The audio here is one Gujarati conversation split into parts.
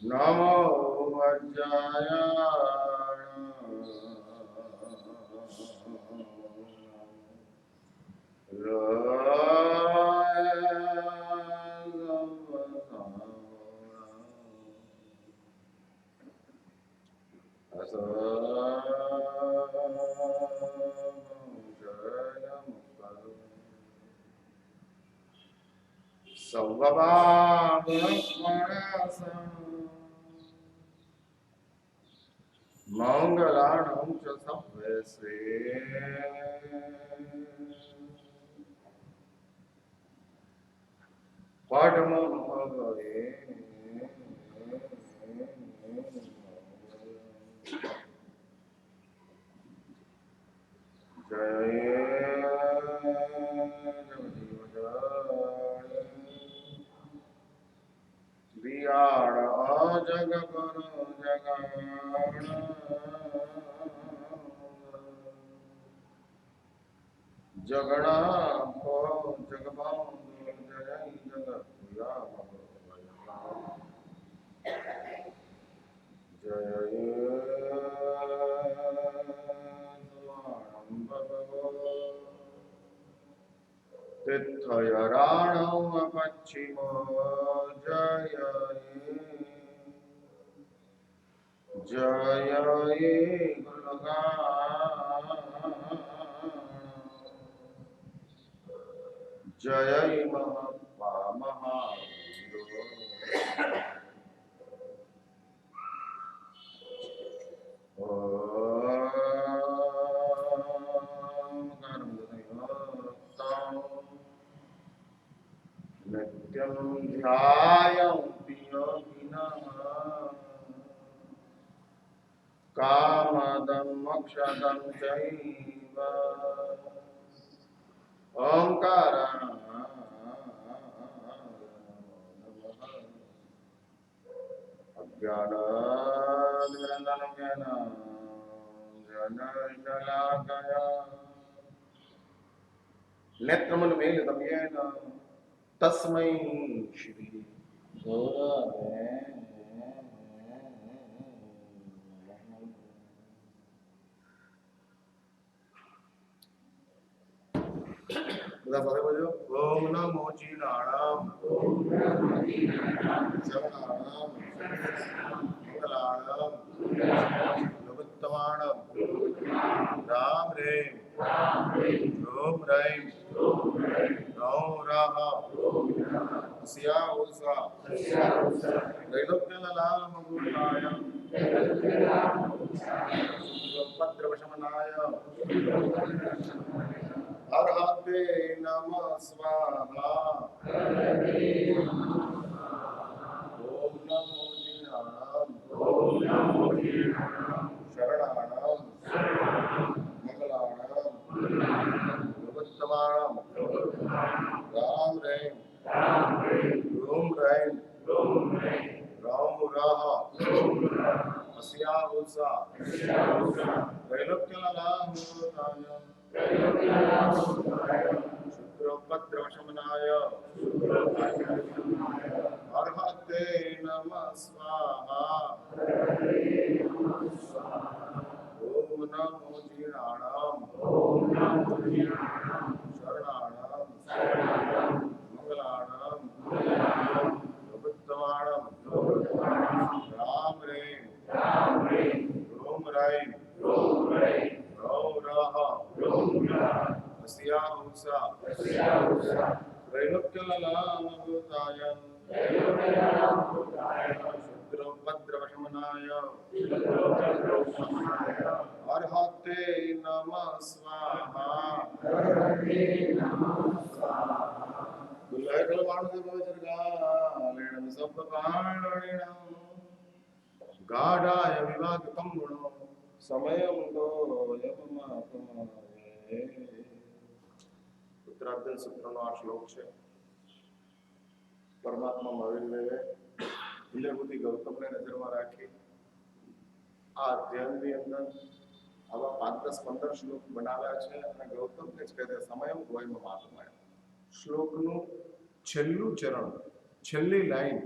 नमो वज्राय मंगलाणं च सभ्यसे पद्मो भवे बियाण जग गुरु जगाण जगणा को जगबांधु जय जगत जय तीर्थयराणौ पश्चिमो जय जय गुणगान जय महात्मा महावीरो नित्यं ध्यायन्ति योगिनः कामदं मोक्षदं चैव ओंकारं अज्ञानादिवृन्दनं नेत्रमनुमेलितं येन तस्मै श्री गुरवे બધા સાથે બોલો ઓમ નમો જીનાણામ શરણાણામ મંગલાણામ લઘુત્તમાણામ રામ રેમ રોમ રૈમ રૌ રાહ સ્યા ઉષા त्रैलोक्यलाम गुणाय भद्रवशमनाय अर्हते नमः स्वाहा ओम नमो जीनाणाम शरणाणाम मंगलाणाम लघुत्तमाणाम राम रैम रोम रैम रौ राह अस्या उषा त्रैलोक्यलाम गुणाय शुक्रोपद्रवशमनाय अर्हते नमः स्वाहा ओम नमो जीनाणाम शरणाणाम मंगलाणाम लघुत्तमाणाम राम रैम रोम रैम रौ राह अस्या उषा त्रैलोक्यलाम गुणाय शुक्रोपद्रवशमनाय अर्हते नमः स्वाहा गुल्लैकलवाणुदेवचर्गालेणं सप्तपाणिणं गाढाय विवाकं गुणो समयं तो यममापमाये उत्तरार्ध सूत्रનો આ શ્લોક છે પરમાત્મા મહાવીરદેવે ઇન્દ્રબુદ્ધિ ગૌતમને નજરમાં રાખી આ અધ્યાયની અંદર આવા 5, 10, 15 શ્લોક બનાવ્યા છે અને ગૌતમને જ કહે છે સમયમ ગોયમ મહાત્માય. શ્લોકનું છેલ્લું ચરણ, છેલ્લી લાઈન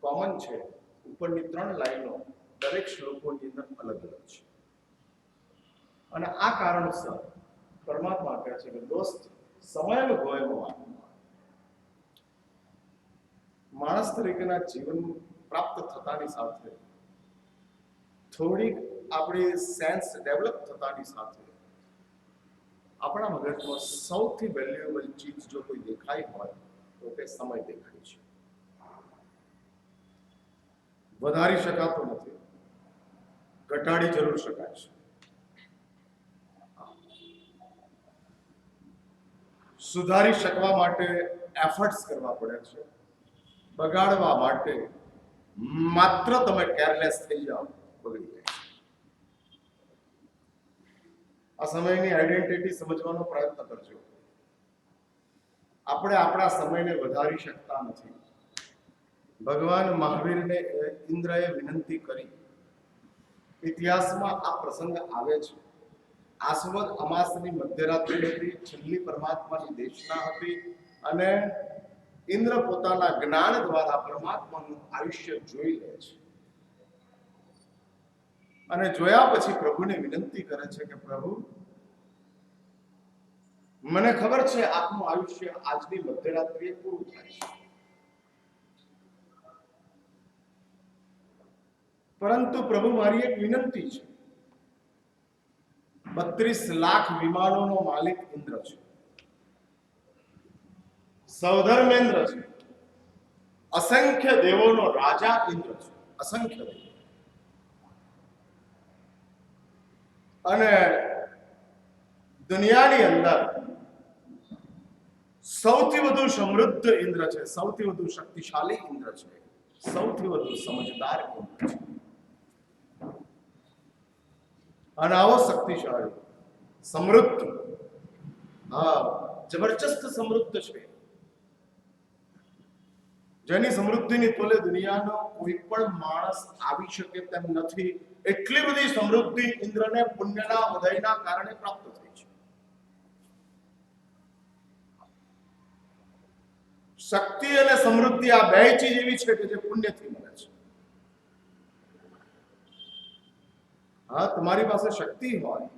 કોમન છે. ઉપરની 3 લાઈનો દરેક શ્લોકોની અંદર અલગ અલગ છે. અને આ કારણસર પરમાત્મા કહે છે કે દોસ્ત સમયમ ગોયમ મહાત્મા. માણસ તરીકેના જીવન પ્રાપ્ત થતાની સાથે થોડીક આપણી સેન્સ ડેવલપ થતાની સાથે આપણા મગજમાં સૌથી વેલ્યુએબલ ચીજ જો કોઈ દેખાઈ હોય તો તે સમય દેખાય છે. વધારી શકાતો નથી, ઘટાડી જરૂર શકાય છે. સુધારી શકવા માટે એફર્ટ્સ કરવા પડે છે. બગાડવા માટે માત્ર તમે કેરલેસ થઈ જાઓ, બગડી જાય. આ સમયની આઈડેન્ટિટી સમજવાનો પ્રયત્ન કરજો. આપણે આપણા સમયને વધારી શકતા નથી. ભગવાન મહાવીરને ઇન્દ્રએ વિનંતી કરી. ઇતિહાસમાં આ પ્રસંગ આવે છે. આસવદ અમાસની મધ્યરાત્રિ હતી, છેલ્લી પરમાત્માની દેશના હતી અને ઇન્દ્ર પોતાના જ્ઞાન દ્વારા પરમાત્માનું આયુષ્ય જોઈ લે છે અને જોયા પછી પ્રભુને વિનંતી કરે છે કે પ્રભુ, મને ખબર છે આપનું આયુષ્ય આજની મધ્યરાત્રિએ પૂરું થાય છે, પરંતુ પ્રભુ મારી એક વિનંતી છે. 32 લાખ વિમાનોનો માલિક ઇન્દ્ર છે, સૌધર્મેન્દ્ર છે, અસંખ્ય દેવોનો રાજા ઇન્દ્ર છે, અસંખ્ય દેવો. અને દુનિયાની અંદર સૌથી વધુ સમૃદ્ધ ઇન્દ્ર છે, સૌથી વધુ શક્તિશાળી ઇન્દ્ર છે, સૌથી વધુ સમજદાર ઇન્દ્ર છે. અને આવો શક્તિશાળી, સમૃદ્ધ, જબરજસ્ત સમૃદ્ધ છે, જેની સમૃદ્ધિની તોલે દુનિયાનો કોઈ પણ માણસ આવી શકે તેમ નથી. એટલી બધી સમૃદ્ધિ ઇન્દ્રને પુણ્યના ઉદયના કારણે પ્રાપ્ત થઈ છે. શક્તિ અને સમૃદ્ધિ આ બે ચીજ એવી છે કે જે પુણ્યથી મળે છે. હા, તમારી પાસે શક્તિ હોય,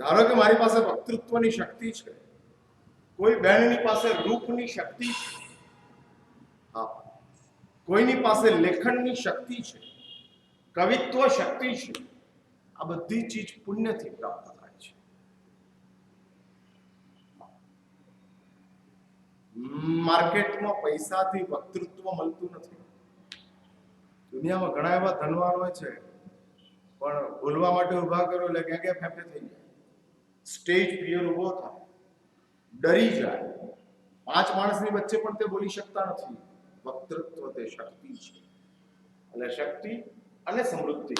ધારો કે મારી પાસે વક્તૃત્વની શક્તિ છે, કોઈ બહેનની પાસે રૂપની શક્તિ છે, હા, કોઈની પાસે લેખનની શક્તિ છે, કવિત્વ શક્તિ છે, આ બધી ચીજ પુણ્યથી પ્રાપ્ત થાય છે. માર્કેટમાં પૈસાથી વક્તૃત્વ મળતું નથી. દુનિયામાં ઘણા એવા ધનવાન હોય છે પણ બોલવા માટે ઉભા કરો એટલે ક્યાં ફેફે થઈ જાય, સ્ટેજ ફિયર ઉભો થાય, ડરી જાય. 5 માણસની વચ્ચે પણ તે બોલી શકતા નથી. વક્તૃત્વ તે શક્તિ છે. એટલે શક્તિ અને સમૃદ્ધિ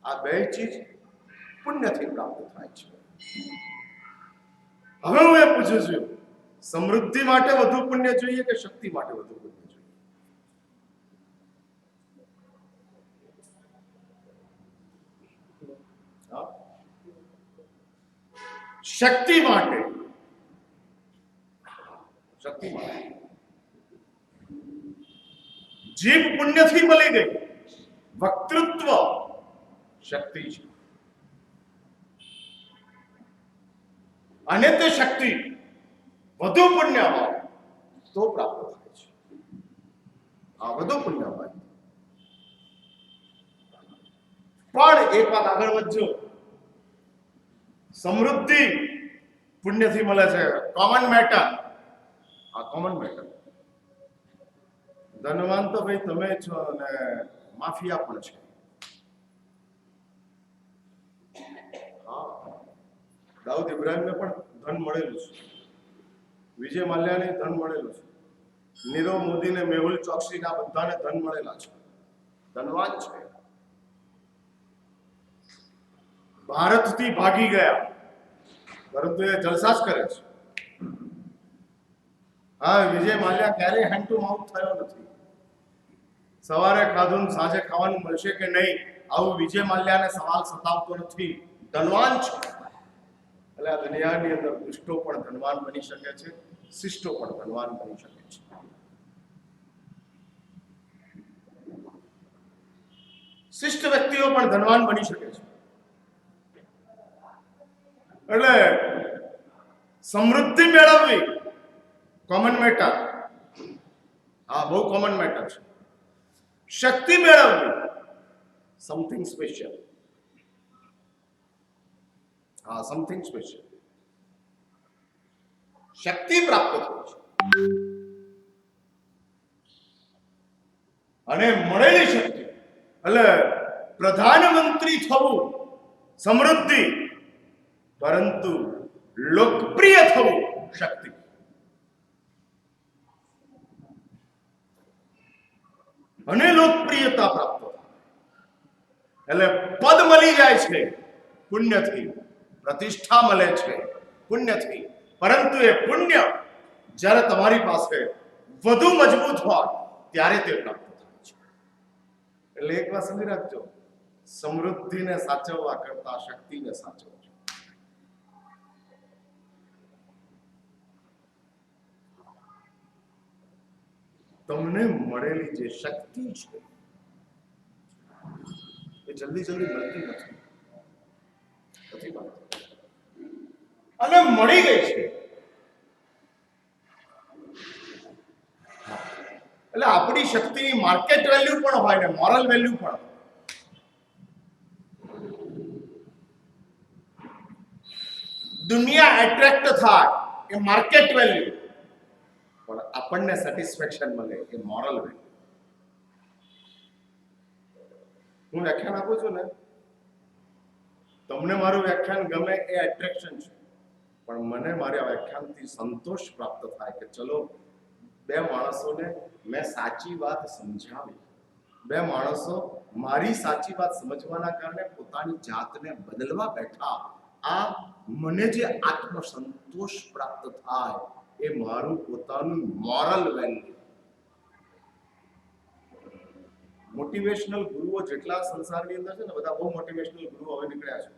આ બે ચીજ પુણ્યથી પ્રાપ્ત થાય છે. હવે હું એ પૂછું છું, સમૃદ્ધિ માટે વધુ પુણ્ય જોઈએ કે શક્તિ માટે વધુ પુણ્ય જોઈએ? શક્તિ માટે. શક્તિ માટે જીભ પુણ્યથી મળી ગઈ, વક્તૃત્વ શક્તિ છે. અને તે શક્તિ વધુ પુણ્ય હોય તો પ્રાપ્ત થાય છે. આ વધુ પુણ્ય હોય. પણ એક વાત આગળ વધજો, સમૃદ્ધિ પુણ્યથી મળે છે, કોમન મેટર. આ કોમન મેટર. ધનવાન તો ભાઈ તમે છો અને માફિયા પણ છે. હા, દાઉદ ઇબ્રાહિમને પણ ધન મળેલું છે, વિજય માલ્યાને ધન મળેલું છે, નીરવ મોદીને, મેહુલ ચોકસીના બધાને ધન મળેલા છે, ધનવાન છે. ભારતથી ભાગી ગયા પરંતુ એ જલસા જ કરે છે. હા, વિજય માલ્યા ક્યારેય હેન્ડ ટુ માઉથ થયો નથી. સવારે ખાધું સાંજે ખાવાનું મળશે કે નહીં આવું વિજય માલ્યાને સવાલ સતાવતો નથી. ધનવાન છો. એટલે આ દુનિયાની અંદર દુષ્ટો પણ ધનવાન બની શકે છે, શિષ્ટો પણ ધનવાન બની શકે છે. શિષ્ટ વ્યક્તિઓ પણ ધનવાન બની શકે છે. એટલે સમૃદ્ધિ મેળવવી કોમન મેટર. હા, બહુ કોમન મેટર છે. શક્તિ મેળવવી સમથિંગ સ્પેશિયલ. હા, સમથિંગ સ્પેશિયલ. શક્તિ પ્રાપ્ત થઈ છે અને મળેલી શક્તિ એટલે પ્રધાનમંત્રી થવું સમૃદ્ધિ, પરંતુ લોકપ્રિય થવું શક્તિ. અને લોકપ્રિયતા પ્રાપ્ત એટલે પદ મળી જાય છે પુણ્યથી, પ્રતિષ્ઠા મળે છે પુણ્યથી, પરંતુ એ પુણ્ય જ્યારે તમારી પાસે વધુ મજબૂત હોય ત્યારે તે પ્રાપ્ત થાય છે. એટલે એક વાત સમજી રાખજો, સમૃદ્ધિને સાચવવા કરતા શક્તિને સાચવજો. તમને મળેલી જે શક્તિ છે એ જલ્દી જલ્દી મળતી નથી, અને મળી ગઈ છે એટલે આપણી શક્તિની માર્કેટ વેલ્યુ પણ હોય ને મોરલ વેલ્યુ પણ. દુનિયા એટ્રેક્ટ થાય એ માર્કેટ વેલ્યુ, પણ આપણને સેટિસ્ફેક્શન મળે એ મોરલ વેલ્યુ. હું વ્યાખ્યાન આપું છું ને, તમને મારું વ્યાખ્યાન ગમે એ એટ્રેક્શન છે, પણ મને મારા વ્યાખ્યાનથી સંતોષ પ્રાપ્ત થાય કે ચલો બે માણસોને મેં સાચી વાત સમજાવી, બે માણસો મારી સાચી વાત સમજવાના કારણે પોતાની જાતને બદલવા બેઠા. આ મને જે આત્મસંતોષ પ્રાપ્ત થાય એ મારું પોતાનું મોરલ વેલ્યુ. મોટિવેશનલ ગુરુઓ જેટલા સંસારની અંદર છે ને, બધા બહુ મોટિવેશનલ ગુરુઓ હવે નીકળ્યા છે.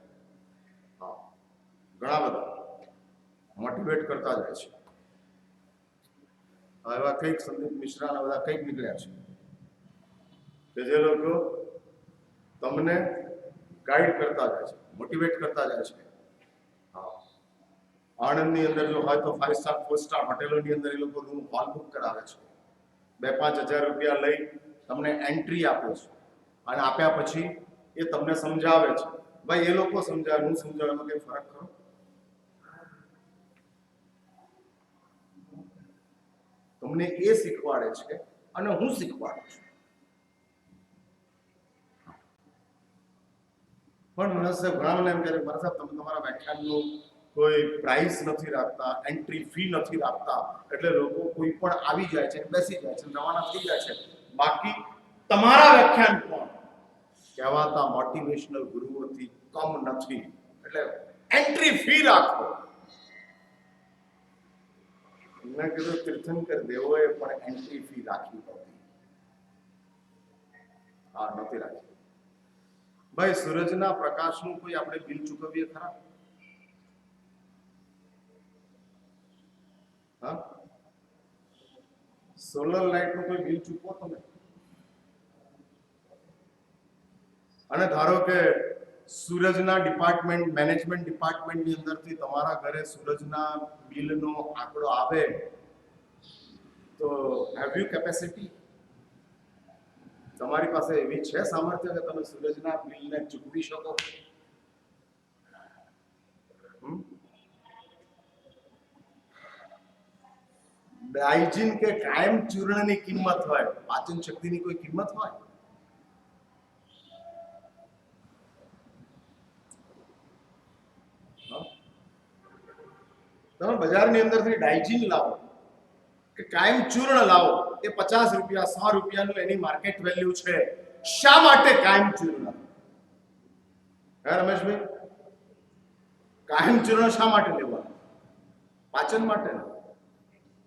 હા, ઘણા બધા મોટિવેટ કરતા જાય છે. એવા કંઈક સંદીપ મિશ્રાના બધા કંઈક નીકળ્યા છે કે જે લોકો તમને ગાઈડ કરતા જાય છે, મોટિવેટ કરતા જાય છે. હા, આણંદની અંદર જો હોય તો 5 સ્ટાર 4 સ્ટાર હોટેલોની અંદર એ લોકો રૂમ હોલ બુક કરાવે છે. 2-5 હજાર રૂપિયા લઈ તમને એન્ટ્રી આપે છે, અને આપ્યા પછી એ તમને સમજાવે છે. ભાઈ, એ લોકો સમજાવે, હું સમજાવે, એમાં કઈ ફરક ખરો? તમને એ શીખવાડે છે અને હું શીખવાડું છું. પણ મને સાહેબ ઘણા મને એમ કહે, મારા સાહેબ તમે તમારા વ્યાખ્યાનનું કોઈ પ્રાઇસ નથી રાખતા, એન્ટ્રી ફી નથી રાખતા, એટલે લોકો કોઈ પણ આવી જાય છે, બેસી જાય છે, રવાના થઈ જાય છે. બાકી તમારા વ્યાખ્યાન પણ કહેવાતા મોટિવેશનલ ગુરુઓથી કમ નથી, એટલે એન્ટ્રી ફી રાખો. મેં કીધું તીર્થંકર દેવોએ પણ એન્ટ્રી ફી રાખી હતી. હા, નથી રાખી. ભાઈ, સૂરજના પ્રકાશનું કોઈ આપણે બિલ ચૂકવીએ ખરા? હા, સોલર લાઇટનું કોઈ બિલ ચૂકવો તમે? અને ધારો કે સૂરજના ડિપાર્ટમેન્ટ, મેનેજમેન્ટ ડિપાર્ટમેન્ટની અંદરથી તમારા ઘરે સૂરજના બિલનો આંકડો આવે તો હેવ યુ કેપેસિટી? તમારી પાસે એવી છે સામર્થ્ય કે તમે સૂરજના બિલને ચૂકવી શકો? ડાયજીન કે કાયમ ચૂર્ણની કિંમત હોય, પાચન શક્તિની કોઈ કિંમત હોય? તમે બજારની અંદરથી ડાયજીન લાવો કે કાયમ ચૂર્ણ લાવો, એ 50 રૂપિયા 100 રૂપિયાનું એની માર્કેટ વેલ્યુ છે. શા માટે કાયમ ચૂર્ણ? હે રમેશભાઈ, કાયમ ચૂર્ણ શા માટે લેવાનું? પાચન માટે.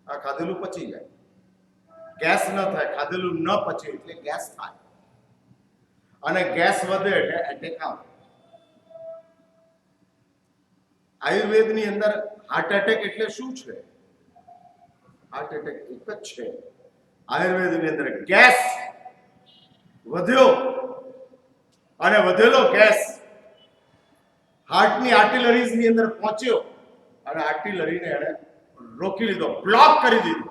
આ ખાધેલું પચી જાય, ગેસ ન થાય. ખાધેલું ન પચે એટલે ગેસ થાય, અને ગેસ વધે એટલે એટેક આવે. આયુર્વેદની અંદર હાર્ટ એટેક એટલે શું છે? હાર્ટ એટેક એક જ છે. આયુર્વેદની અંદર ગેસ વધ્યો અને વધેલો ગેસ હાર્ટની આર્ટિલરીઝની અંદર પહોંચ્યો અને આર્ટિલરીને એને રોકી લીધો, બ્લોક કરી દીધો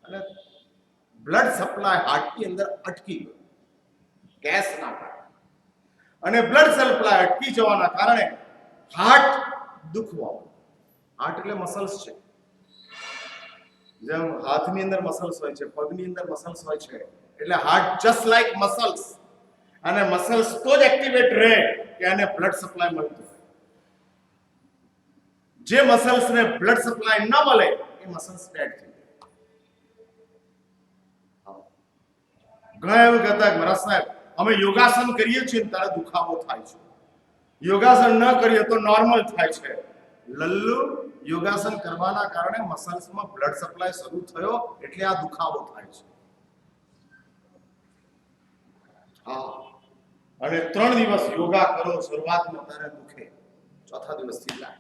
અને બ્લડ સપ્લાય હાર્ટની અંદર અટકી ગયો ગેસના કારણે. અને બ્લડ સપ્લાય અટકી જવાના કારણે હાર્ટ દુખવા. હાર્ટ એટલે મસલ્સ છે. જેમ હાથની અંદર મસલ્સ હોય છે, પગની અંદર મસલ્સ હોય છે, એટલે હાર્ટ જસ્ટ લાઈક મસલ્સ. અને મસલ્સ તો જ એક્ટિવેટ રહે કે એને બ્લડ સપ્લાય મળતું હોય. જે મસલ્સને બ્લડ સપ્લાય ન મળે એ મસલ્સ ડેડ થઈ જાય. ઘણા એવું કહેતા કે મારા સાહેબ અમે યોગાસન કરીએ છીએ ને ત્યારે દુખાવો થાય છે, યોગાસન ન કરીએ તો નોર્મલ થાય છે. લલ્લુ, યોગાસન કરવાના કારણે મસલ્સમાં બ્લડ સપ્લાય શરૂ થયો એટલે આ દુખાવો થાય છે. હા, અને 3 દિવસ યોગા કરો શરૂઆતમાં ત્યારે દુખે, ચોથા દિવસથી જાય.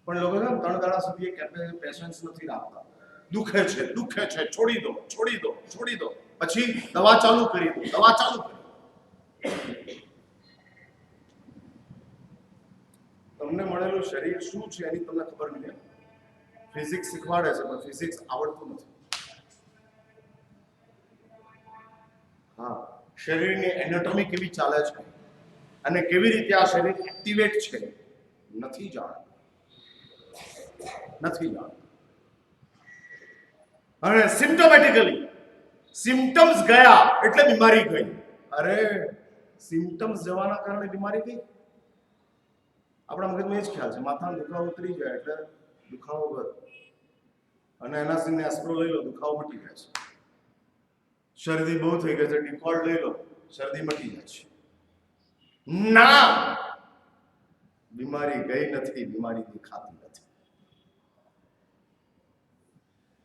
પણ લોકો છે 3 દાડા સુધી પેશન્સ નથી રાખતા. દુખે છે, છોડી દો, છોડી દો, છોડી દો, પછી દવા ચાલુ કરી દો, દવા ચાલુ કરી. તમને મળેલું શરીર શું છે એની તમને ખબર નહીં. ફિઝિક્સ શીખવાડે છે પણ ફિઝિક્સ આવડતું નથી. હા, શરીરની એનાટોમી કેવી ચાલે છે અને કેવી રીતે આ શરીર એક્ટિવેટ છે નથી જાણતું. અને સિમ્પ્ટોમેટિકલી સિમ્પટમ્સ ગયા એટલે બીમારી ગઈ. અરે સિમ્પટમ્સ જવાના કારણે બીમારી ગઈ. આપણા મગજમાં એ જ ખ્યાલ છે, માથાનો દુખાવો ઉતરી જાય એટલે દુખાવો ગયો અને એના સિંહ એસ્પ્રો લઈ લો, દુખાવો મટી જાય છે. શરદી બહુ થઈ ગઈ છે, ડિકોલ્ડ લઈ લો, શરદી મટી જાય છે. ના, બીમારી ગઈ નથી, બીમારી દેખાતી નથી.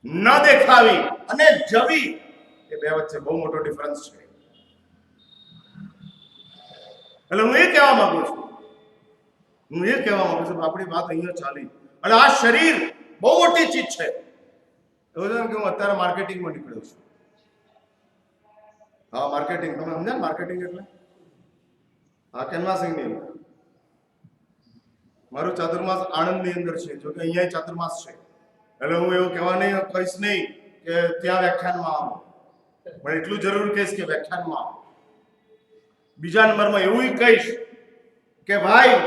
ન દેખાવી અને જવી એ બે વચ્ચે બહુ મોટો ડિફરન્સ છે. એટલે હું એ કહેવા માંગુ છું આપણી વાત અહીંયા ચાલી. અને આ શરીર બહુ મોટી ચીજ છે. એવું છે કે હું અત્યારે માર્કેટિંગમાં નીકળ્યો છું. હા, માર્કેટિંગ તમે સમજ્યા ને? માર્કેટિંગ એટલે હા, કેનવાસિંગ ની અંદર. મારું ચાતુર્માસ આણંદની અંદર છે, જો કે અહીંયા ચાતુર્માસ છે. એટલે હું એવું કહીશ નહીં કે ત્યાં વ્યાખ્યાનમાં આવો, પણ એટલું જરૂર કહીશ કે વ્યાખ્યાનમાં આવો. બીજા નંબરમાં એવું કહીશ કે ભાઈ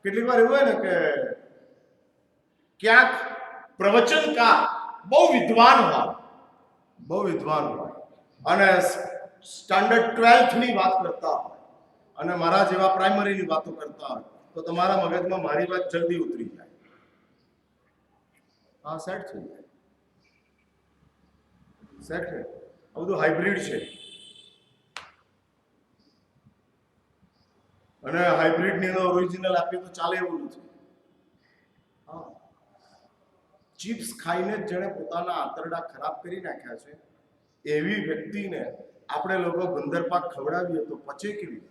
કેટલીક વાર એવું હોય ને કે ક્યાંક પ્રવચનકાર બહુ વિદ્વાન હોય અને સ્ટાન્ડર્ડ 12th ની વાત કરતા હોય અને મારા જેવા પ્રાઇમરીની વાતો કરતા હોય તો તમારા મગજમાં મારી વાત જલ્દી ઉતરી જાય. હા, સેટ થઈ જાય. સેટ છે. આ બધું હાઇબ્રિડ છે અને હાઇબ્રિડ ની ઓરિજિનલ આપીએ તો ચાલે એવું નથી. હા, ચિપ્સ ખાઈને જેણે પોતાના આંતરડા ખરાબ કરી નાખ્યા છે એવી વ્યક્તિને આપણે લોકો ગુંદરપાક ખવડાવીએ તો પચે કેવી?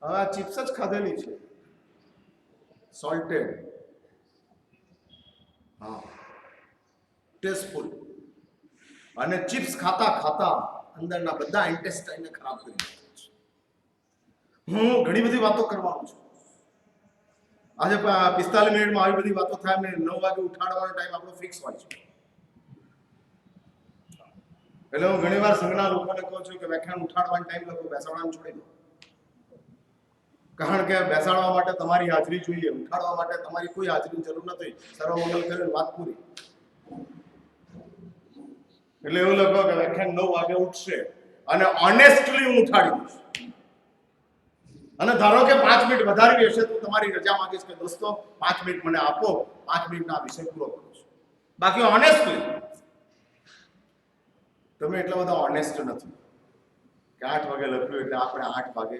હવે આ ચિપ્સ જ ખાધેલી છે, સોલ્ટેડ. હા, ટેસ્ટફુલ. અને ચિપ્સ ખાતા ખાતા અંદરના બધા ઇન્ટેસ્ટાઇનને ખરાબ કરી નાખે છે. હું ઘણી બધી વાતો કરવાનો છું. આજે 45 મિનિટમાં આવી બધી વાતો થાય. મેં 9 વાગે ઉઠાડવાનો ટાઈમ આપણો ફિક્સ હોય છે. એટલે હું ઘણી વાર સંઘના લોકોને કહું છું કે વ્યાખ્યાન ઉઠાડવાનો ટાઈમ લખો, બેસાડવાનું છોડી દો. કારણ કે બેસાડવા માટે તમારી હાજરી જોઈએ, ઉઠાડવા માટે તમારી કોઈ હાજરીની જરૂર નથી. સર્વમંગલ કરીને વાત પૂરી. એટલે એવું લખો કે વ્યાખ્યાન 9 વાગે ઉઠશે અને ઓનેસ્ટલી હું ઉઠાડી દઈશ. અને ધારો કે 5 મિનિટ વધારવી હશે તો તમારી રજા માંગીશ કે દોસ્તો 5 મિનિટ મને આપો, 5 મિનિટના વિષય પૂરો કરું છું. બાકી ઓનેસ્ટલી તમે એટલા બધા ઓનેસ્ટ નથી કે 8 વાગે લખ્યું એટલે આપણે 8 વાગે.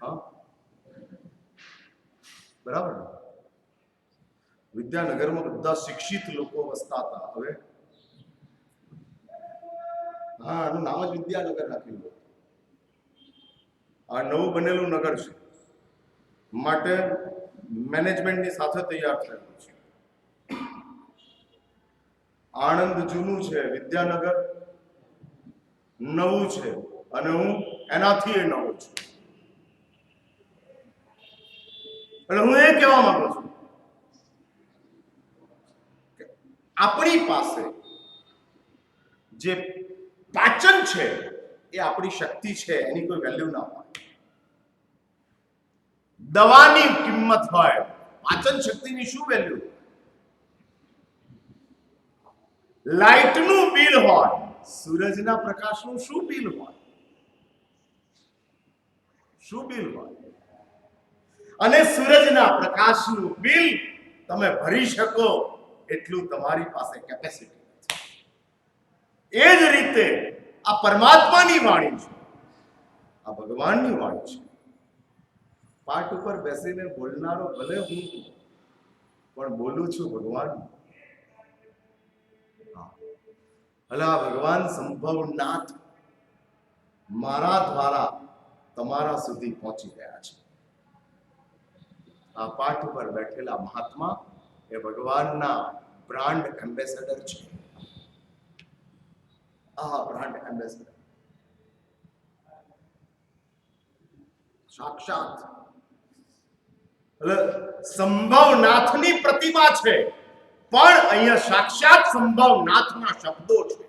હા, બરાબર. વિદ્યાનગરમાં બધા શિક્ષિત લોકો વસતા હતા. હવે હા, આનું નામ જ વિદ્યાનગર રાખેલું. આ નવું બનેલું નગર છે માટે મેનેજમેન્ટની સાથે તૈયાર થયેલું છે. આણંદ જૂનું છે, વિદ્યાનગર નવું છે અને હું એનાથી નવો છું. એટલે હું એ કહેવા માંગુ છું કે આપણી પાસે જે પાચન છે એ આપણી શક્તિ છે, એની કોઈ વેલ્યુ ના હોય. દવાની કિંમત હોય, પાચન શક્તિની શું વેલ્યુ? લાઇટનું બિલ હોય, સૂરજના પ્રકાશનું શું બિલ હોય? શું બિલ હોય? અને સૂરજના પ્રકાશનું બિલ તમે ભરી શકો એટલું તમારી પાસે કેપેસિટી નથી. એ જ રીતે આ પરમાત્માની વાણી છે, આ ભગવાનની વાણી છે. પાઠ ઉપર બેસીને બોલનારો ભલે હું પણ બોલું છું ભગવાન. ભલે આ ભગવાન સંભવનાથ મારા દ્વારા તમારા સુધી પહોંચી ગયા છે. આ પાઠ ઉપર બેઠેલા મહાત્મા એ ભગવાનના બ્રાન્ડ એમ્બેસેડર છે. આ બ્રાન્ડ એમ્બેસેડર સાક્ષાત એટલે સંભવનાથની પ્રતિમા છે, પણ અહીંયા સાક્ષાત સંભવનાથના શબ્દો છે.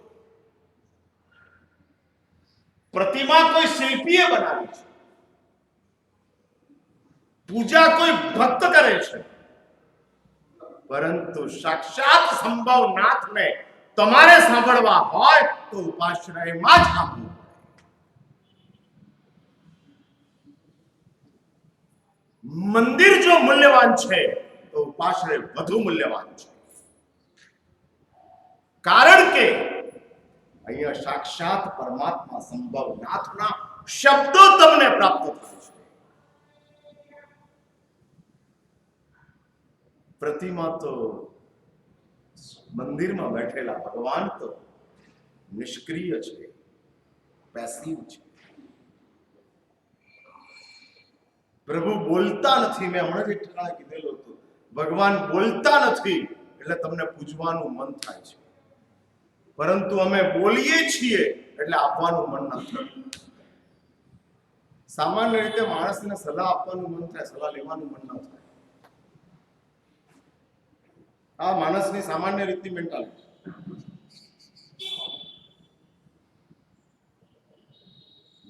પ્રતિમા કોઈ શિલ્પીએ બનાવી છે, પૂજા કોઈ ભક્ત કરે છે, પરંતુ સાક્ષાત સંભવનાથને તમારે સાંભળવા હોય તો ઉપાશ્રયમાં જ આપવું. મંદિર જો મૂલ્યવાન છે તો ઉપાશ્રય વધુ મૂલ્યવાન છે. કારણ કે અહીંયા સાક્ષાત પરમાત્મા સંભવનાથના શબ્દો તમને પ્રાપ્ત થાય છે. પ્રતિમા તો મંદિરમાં બેઠેલા ભગવાન તો નિષ્ક્રિય છે, પેસિવ છે. પ્રભુ બોલતા નથી. મેં હમણાં જ એક ઠરાવ કીધેલું હતું, ભગવાન બોલતા નથી એટલે તમને પૂજવાનું મન થાય છે, પરંતુ અમે બોલીએ છીએ એટલે આપવાનું મન ન થતું. સામાન્ય રીતે માણસને સલાહ આપવાનું મન થાય, સલાહ લેવાનું મન ન થાય. આ માણસની સામાન્ય રીતની મેન્ટાલિટી.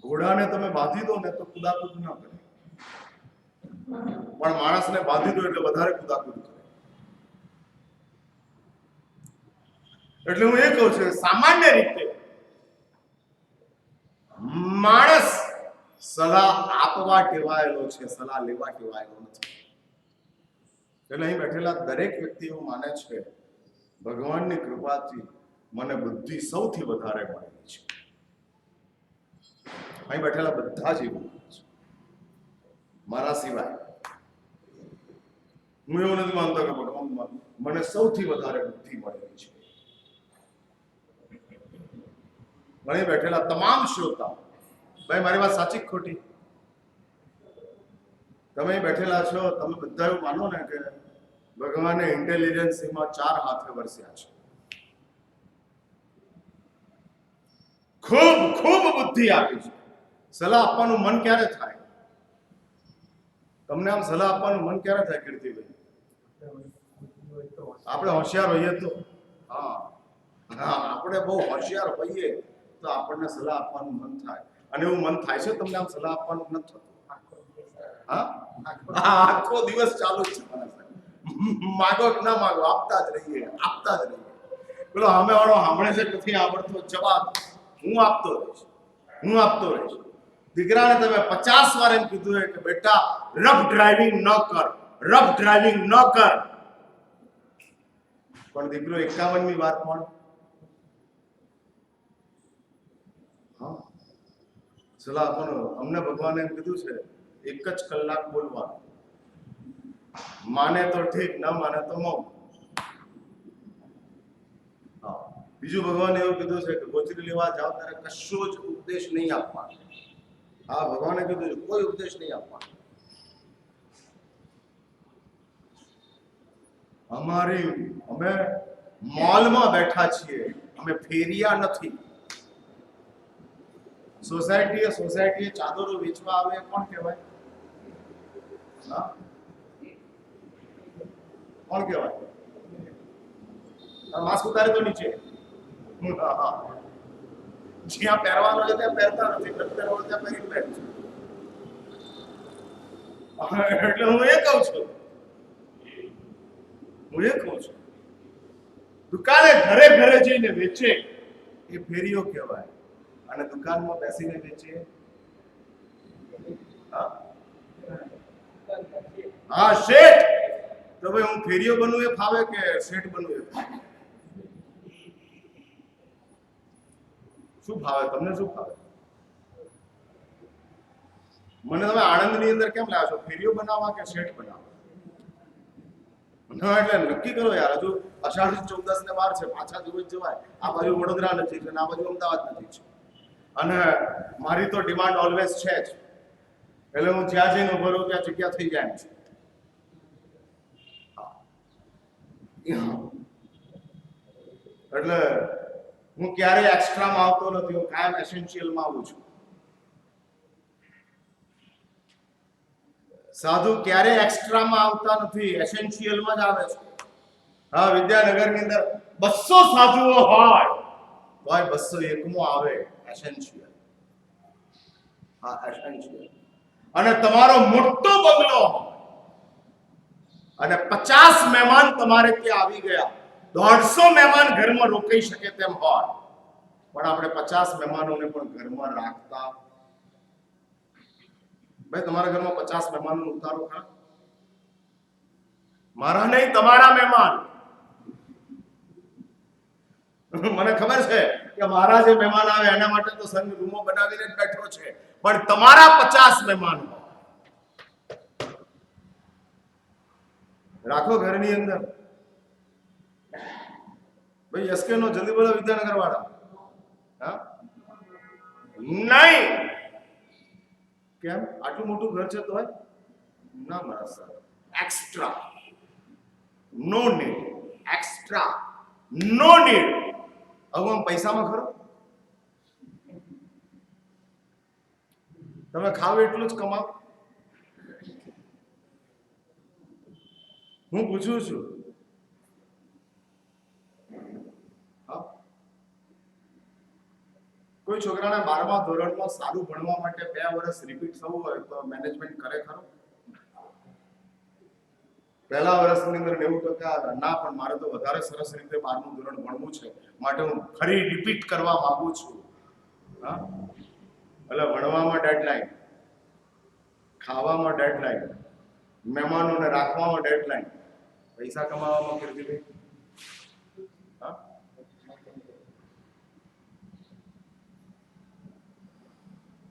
ઘોડાને તમે બાંધી દો ને તો કુદાકુદ ના કરે, પણ માણસને બાંધી દો એટલે વધારે કુદાકુદ કરે. એટલે હું એ કહું છું, સામાન્ય રીતે માણસ સલાહ આપવા ટેવાયેલો છે, સલાહ લેવા ટેવાયેલો નથી. એટલે અહીં બેઠેલા દરેક વ્યક્તિ એવું માને છે, ભગવાનની કૃપાથી મને બુદ્ધિ સૌથી વધારે મળેલી છે. અહીં બેઠેલા બધા જ એવું છે, મારા સિવાય. હું એવું નથી માનતો કે ભગવાન મને સૌથી વધારે બુદ્ધિ મળેલી છે. અહીં બેઠેલા તમામ શ્રોતા, ભાઈ મારી વાત સાચી ખોટી? તમે બેઠેલા છો, તમે બધા એવું માનો ને કે ભગવાને ઇન્ટેલિજન્સીમાં 4 હાથે વરસ્યા છે, ખૂબ ખૂબ બુદ્ધિ આપી છે. સલાહ આપવાનું મન ક્યારે થાય? તમને આમ સલાહ આપવાનું મન ક્યારે થાય કીર્તિભાઈ? આપણે હોશિયાર હોઈએ તો. હા હા, આપણે બહુ હોશિયાર હોઈએ તો આપણને સલાહ આપવાનું મન થાય. અને એવું મન થાય છે તમને આમ સલાહ આપવાનું નથી થતું? હા, આખો દિવસ ચાલુ જ છે. માગો કે ના માગો, આપતા જ રહીએ, આપતા જ રહીએ. પેલો સામે વાળો સાંભળે છે નથી આવડતો જવાબ, હું આપતો રહીશ, હું આપતો રહીશ. દીકરાને તમે 50 વાર એમ કીધું હોય કે બેટા રફ ડ્રાઇવિંગ ન કર, રફ ડ્રાઇવિંગ ન કર, પણ દીકરો 51મી વાર પણ સલાહ આપવાનો. અમને ભગવાને એમ કીધું છે 1 જ કલાક બોલવાનું, માને તો ઠીક, ન માને તો મૌન. બીજું ભગવાને એવું કીધું છે કે ગોચરી લેવા જાઓ ત્યારે કશો જ ઉપદેશ નહીં આપવાનો. હા, ભગવાને કીધું છે કોઈ ઉપદેશ નહીં આપવાનો. અમે મોલમાં બેઠા છીએ, અમે ફેરિયા નથી. સોસાયટીએ ચાદરો વેચવા આવે કોણ કહેવાય? હા, કોણ કહેવાય? માસ્ક ઉતારે તો નીચે. જ્યાં પહેરવાનું છે ત્યાં પહેરતા નથી, નથી પહેરવાનું ત્યાં પહેરી બેઠ છે. એટલે હું એ કહું છું દુકાને ઘરે ઘરે જઈને વેચે એ ફેરીઓ કહેવાય, અને દુકાનમાં બેસીને વેચે હા શેઠ. તો ભાઈ હું ફેરીઓ બનવું એ ફાવે કે શેઠ બનવું એ ફાવે? શું ફાવે તમને? શું ફાવે? મને તમે આણંદની અંદર કેમ લાવ્યા છો? ફેરીઓ બનાવવા કે શેઠ બનાવવા? ના, એટલે નક્કી કરો યાર. હજુ અષાઢી 14 ને વાર છે, પાછા દિવસ જવાય. આ બાજુ વડોદરા નથી છે, આ બાજુ અમદાવાદ નથી છે, અને મારી તો ડિમાન્ડ ઓલવેઝ છે જ. એટલે હું જ્યાં જઈને ઉભો રહું ત્યાં જગ્યા થઈ જાય છે. એટલે હું ક્યારેય એક્સ્ટ્રામાં આવતો નથી, હું કાયમ એસેન્શિયલમાં આવું છું. સાધુ ક્યારેય એક્સ્ટ્રામાં આવતા નથી, એસેન્શિયલમાં જ આવે છે. હા, વિદ્યાનગરની અંદર 200 સાધુઓ હોય તોય 201મો આવે એસેન્શિયલ. હા, એસેન્શિયલ. અને તમારો મોટો બંગલો અને 50 મહેમાન તમારે ત્યાં આવી ગયા, 150 મહેમાન ઘરમાં રોકાઈ શકે તેમ હોય, પણ આપણે 50 મહેમાનોને પણ ઘરમાં રાખતા. ભાઈ, તમારા ઘરમાં 50 મહેમાનો ઉતારો ખરા? મારા નહીં, તમારા મહેમાન. મને ખબર છે કે મારા જે મહેમાન આવે એના માટે તો સંઘ રૂમો બનાવીને જ બેઠો છે, પણ તમારા 50 મહેમાન રાખો ઘરની અંદર. ભાઈ, એસકે નો જલ્દી બોલો, વિદ્યાનગર વાળા. હા, નહીં. કેમ? આટલું મોટું ઘર છે તોય ના મારા sir. Extra no need, extra no need. હવે આમ પૈસામાં ખરો? તમે ખાવ એટલું જ કમાવ. હું પૂછું છું. હા, કોઈ છોકરાને 12મા ધોરણમાં સારું ભણવા માટે 2 વર્ષ રિપીટ થવું હોય તો મેનેજમેન્ટ કરે ખરો? પહેલા વર્ષની અંદર 90% ના, પણ મારે તો વધારે સરસ રીતે 12મું ધોરણ ભણવું છે, માટે હું ફરી રિપીટ કરવા માંગુ છું. હા, એટલે ભણવામાં ડેડલાઈન, ખાવામાં ડેડલાઈન, મહેમાનોને રાખવામાં ડેડલાઈન, પૈસા કમાવામાં કીર્તિભાઈ. હા,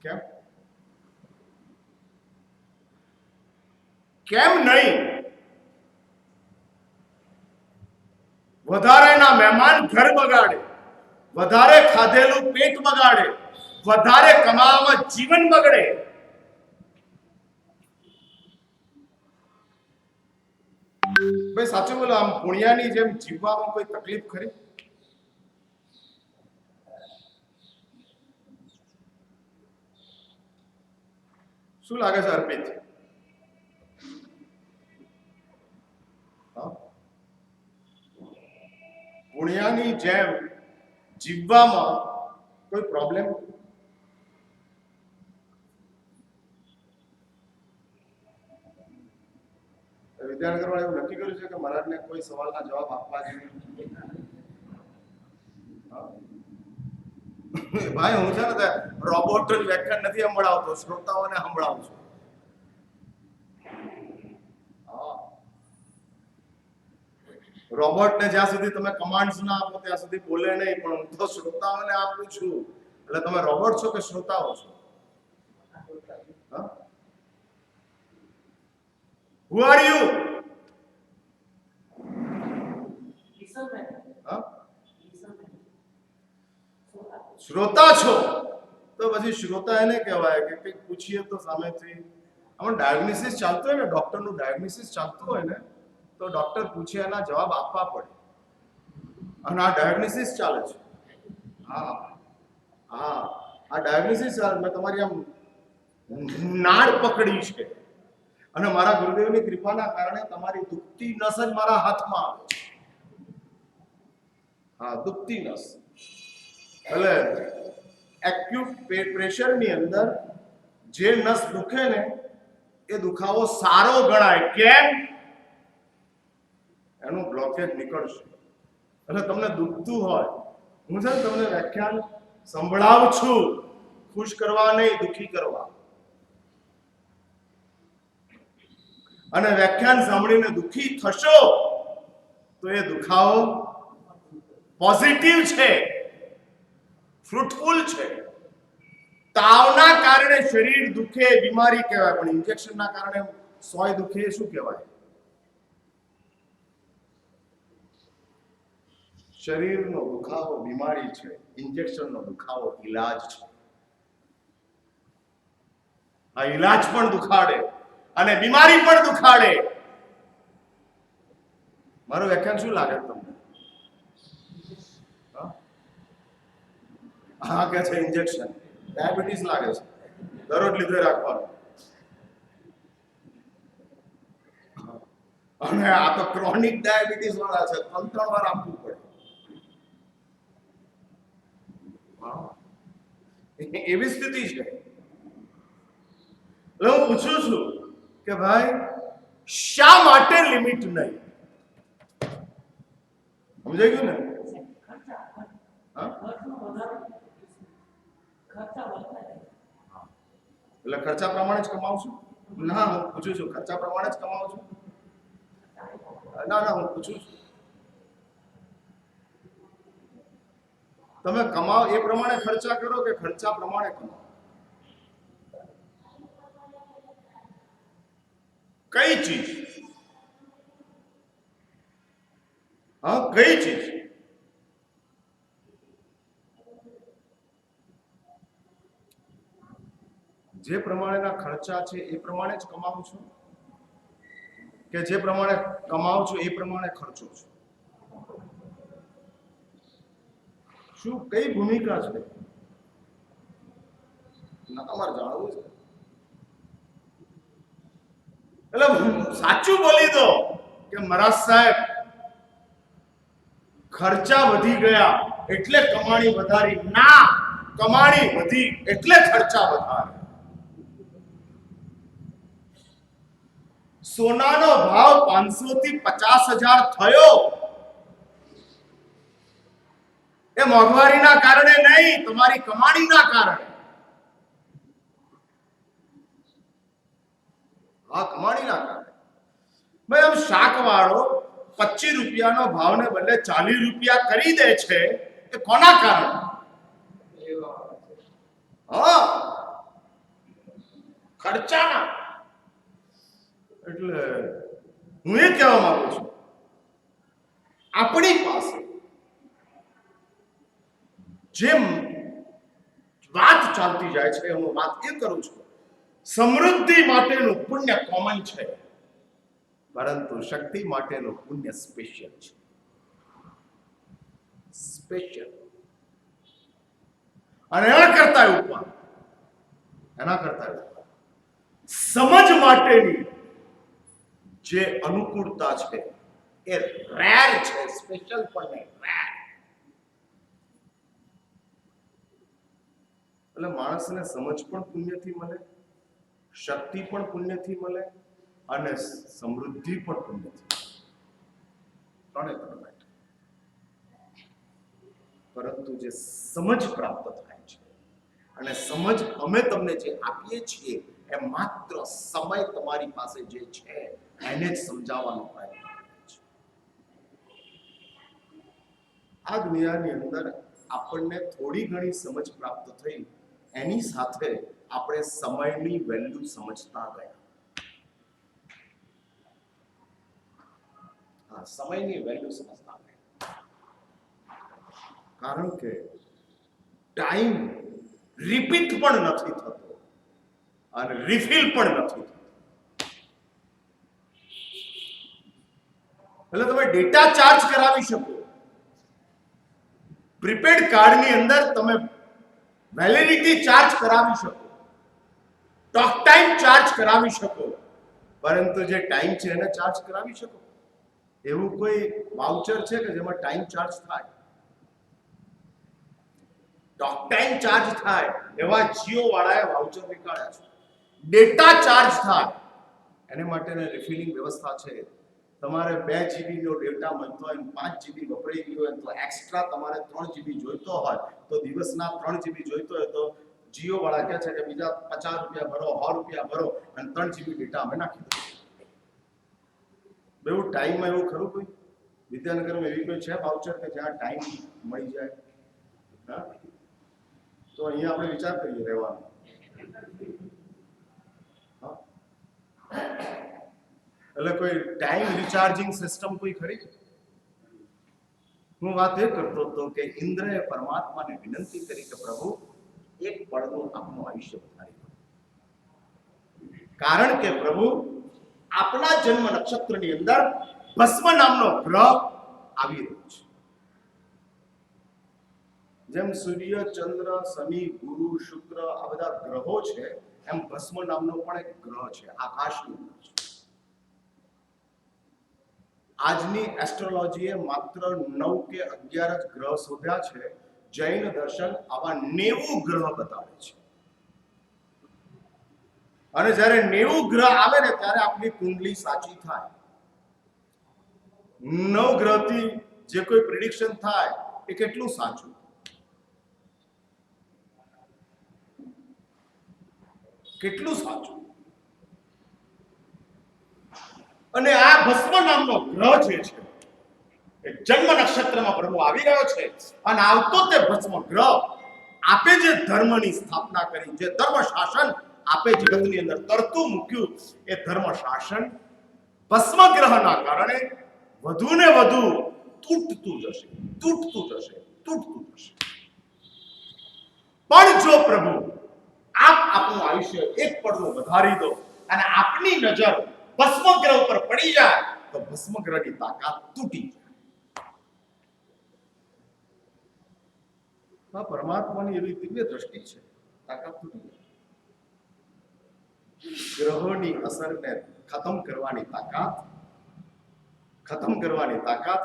કેમ? કેમ નહીં? વધારેના મહેમાન ઘર બગાડે, વધારે ખાધેલું પેટ બગાડે, વધારે કમાવામાં જીવન બગડે. ભાઈ, સાચું બોલો, આમ પુણ્યાની જેમ જીવવામાં કોઈ તકલીફ ખરી? શું લાગે છે અર્પિત? પુણ્યાની જેમ જીવવામાં કોઈ પ્રોબ્લેમ? વિદ્યાનગર વાળા એવું નક્કી કર્યું છે કે મહારાજને કોઈ સવાલના જવાબ આપવા જોઈએ. ભાઈ, હું છે ને રોબોટ જ વ્યાખ્યાન નથી સંભળાવતો, શ્રોતાઓને સંભળાવું છું. રોબોટને જ્યાં સુધી તમે કમાન્ડ્સ ના આપો ત્યાં સુધી બોલે નહીં, પણ હું તો શ્રોતાઓને આપું છું. એટલે તમે રોબોટ છો કે શ્રોતાઓ છો? Who are you? શ્રોતા છો. તો પછી શ્રોતા એને કહેવાય કે કંઈક પૂછીએ તો સામેથી આમાં ડાયગ્નોસિસ ચાલતું હોય ને, ડોક્ટરનું ડાયગ્નોસિસ ચાલતું હોય ને, તો ડોક્ટર પૂછે એના જવાબ આપવા પડે. અને આ ડાયગ્નોસિસ ચાલે છે. હા હા, આ ડાયગ્નોસિસ મેં તમારી આમ નાળ પકડી છે અને મારા ગુરુદેવની કૃપાના કારણે તમારી દુખતી નસ જ મારા હાથમાં આવે છે. હા, દુખતી નસ. એટલે એક્યુટ પ્રેશરની અંદર જે નસ દુખે ને એ દુખાવો સારો ગણાય. કેમ? એનું બ્લોકેજ નીકળશે. એટલે તમને દુખતું હોય, હું છે ને તમને વ્યાખ્યાન સંભળાવું છું, ખુશ કરવા નહીં, દુખી કરવા. અને વ્યાખ્યાન સાંભળીને દુખી થશો તો એ દુખાવો પોઝિટિવ છે, ફ્રૂટફુલ છે. તાવના કારણે શરીર દુખે બીમારી કહેવાય, પણ ઇન્જેક્શનના કારણે સોય દુખે એ શું કહેવાય? શરીરનો દુખાવો બીમારી છે, ઇન્જેક્શનનો દુખાવો ઈલાજ છે. આ ઈલાજ પણ દુખાડે અને બીમારી પણ દુખાડે. મારું વ્યાખ્યાન શું લાગે તમને? હા કે છે ઇન્જેક્શન, ડાયાબિટીસ લાગે છે, દરરોજ લીધે રાખવાનું. અને આ તો ક્રોનિક ડાયાબિટીસ વાળા છે, 3 વાર આપવું પડે. એવી સ્થિતિ છે. એટલે હું પૂછું છું કે ભાઈ શા માટે લિમિટ નહીં? સમજાઈ ગયું ને? એટલે ખર્ચા પ્રમાણે જ કમાવશું? ના, હું પૂછું છું ખર્ચા પ્રમાણે જ કમાવું છું? ના, હું પૂછું છું તમે કમાઓ એ પ્રમાણે ખર્ચા કરો કે ખર્ચા પ્રમાણે કમાઓ? કઈ ચીજ? હા, કઈ ચીજ? જે પ્રમાણેના ખર્ચા છે એ પ્રમાણે જ કમાવું છું કે જે પ્રમાણે કમાવું છું એ પ્રમાણે ખર્ચો છું? શું કઈ ભૂમિકા છે? ના, તમારે જાણવું છે. એટલે સાચું બોલી દો કે મહારાજ સાહેબ ખર્ચા વધી ગયા એટલે કમાણી વધારી. ના, કમાણી વધી એટલે ખર્ચા વધારે. સોનાનો ભાવ 500 થી 50,000 થયો એ મોંઘવારીના કારણે નહીં, તમારી કમાણીના કારણે. હા, કમાણીના કારણે. ભાઈ આમ શાક વાળો 25 રૂપિયાનો ભાવને બદલે 40 રૂપિયા કરી દે છે, એ કોના કારણે? હા, ખર્ચાના. એટલે હું એ કહેવા માંગુ છું, આપણી પાસે જેમ વાત ચાલતી જાય છે, હું વાત એ કરું છું, સમૃદ્ધિ માટેનું પુણ્ય કોમન છે, પરંતુ શક્તિ માટેનું પુણ્ય સ્પેશિયલ છે. સ્પેશિયલ. અને એના કરતા ઉપર સમજ માટેની જે અનુકૂળતા છે એ રેર છે, સ્પેશિયલ પણ નહીં, રેર. એટલે માણસને સમજ પણ પુણ્યથી મળે, શક્તિ પણ પુણ્યથી મળે અને સમૃદ્ધિ પણ પુણ્યથી. ત્રણે. પરંતુ જે સમજ પ્રાપ્ત થાય છે અને સમજ અમે તમને જે આપીએ છીએ એ માત્ર સમય તમારી પાસે જે છે એને જ સમજાવવાનો પ્રયત્ન કરે છે. આ દુનિયાની અંદર આપણને થોડી ઘણી સમજ પ્રાપ્ત થઈ, એની સાથે આપણે સમયની વેલ્યુ સમજતા ગયા. હા, સમયની વેલ્યુ સમજતા ગયા. કારણ કે ટાઈમ રિપીટ પણ નથી થતો અને રિફિલ પણ નથી થતો. એટલે તમે ડેટા ચાર્જ કરાવી શકો, પ્રીપેડ કાર્ડની અંદર તમે વેલિડિટી ચાર્જ કરાવી શકો, ટોક ટાઈમ ચાર્જ કરાવી શકો, પરંતુ જે ટાઈમ છે એને ચાર્જ કરાવી શકો? એવું કોઈ વાઉચર છે કે જેમાં ટાઈમ ચાર્જ થાય? ટોક ટાઈમ ચાર્જ થાય એવા જીઓ વાળાએ વાઉચર નીકાળ્યા છે. ડેટા ચાર્જ થાય એને માટેની રિફિલિંગ વ્યવસ્થા છે. તમારે 2 GB નો ડેટા મળતો હોય, 5 GB વપરાઈ ગયો હોય તો એક્સ્ટ્રા તમારે 3 GB જોઈતો હોય તો દિવસના 3 GB જોઈતો હોય તો જીઓ વાળા કહે છે કે બીજા 50 રૂપિયા ભરો, 100 રૂપિયા ભરો અને 3 GB ડેટા અમે નાખી દઈએ. બેવું ટાઈમમાં એવું ખરું કોઈ વિદ્યાનગરમાં એવી કોઈ છે વાઉચર કે જ્યાં ટાઈમ મળી જાય? હા, તો અહીંયા આપણે વિચાર કરીએ રહેવાનો. એટલે કોઈ ટાઈમ રિચાર્જિંગ સિસ્ટમ કોઈ ખરી? હું વાત એ કરતો હતો કે ઇન્દ્રએ પરમાત્માને વિનંતી કરી કે પ્રભુ એક પળનું આપનું આયુષ્ય વધારી દો, કારણ કે પ્રભુ આપણા જન્મ નક્ષત્રની અંદર ભસ્મ નામનો ગ્રહ આવી રહ્યો છે. જેમ સૂર્ય, ચંદ્ર, શનિ, ગુરુ, શુક્ર આ બધા ગ્રહો છે, એમ ભસ્મ નામનો પણ એક ગ્રહ છે, આકાશની અંદર છે. આજની એસ્ટ્રોલોજીએ માત્ર 9 કે 11 જ ગ્રહ શોધ્યા છે. જૈન દર્શન આવા 90 ગ્રહ બતાવે છે. અને જ્યારે 90 ગ્રહ આવે ને ત્યારે આપણી કુંડલી સાચી થાય. 9 ગ્રહથી જે કોઈ પ્રિડિક્શન થાય એ કેટલું સાચું? કેટલું સાચું? અને આ ભસ્મ નામનો ગ્રહ જે છે એ જન્મ નક્ષત્રમાં પ્રભુ આવી રહ્યો છે અને આવતો તે ભસ્મ ગ્રહ આપે જે ધર્મની સ્થાપના કરી, જે ધર્મ શાસન આપે જગતની અંદર તરતું મૂક્યું, એ ધર્મ શાસન ભસ્મ ગ્રહના કારણે વધુ ને વધુ તૂટતું જશે, તૂટતું જશે, તૂટતું જશે. પણ જો પ્રભુ આપ આપનું આયુષ્ય એક પળનું વધારી દો અને આપની નજર ભસ્મ ગ્રહ ઉપર પડી જાય તો ભસ્મ ગ્રહની તાકાત તૂટી જાય. પરમાત્માની એવી દિવ્ય દ્રષ્ટિ છે, તાકાત તૂટી જાય. ગ્રહોની અસરને ખતમ કરવાની તાકાત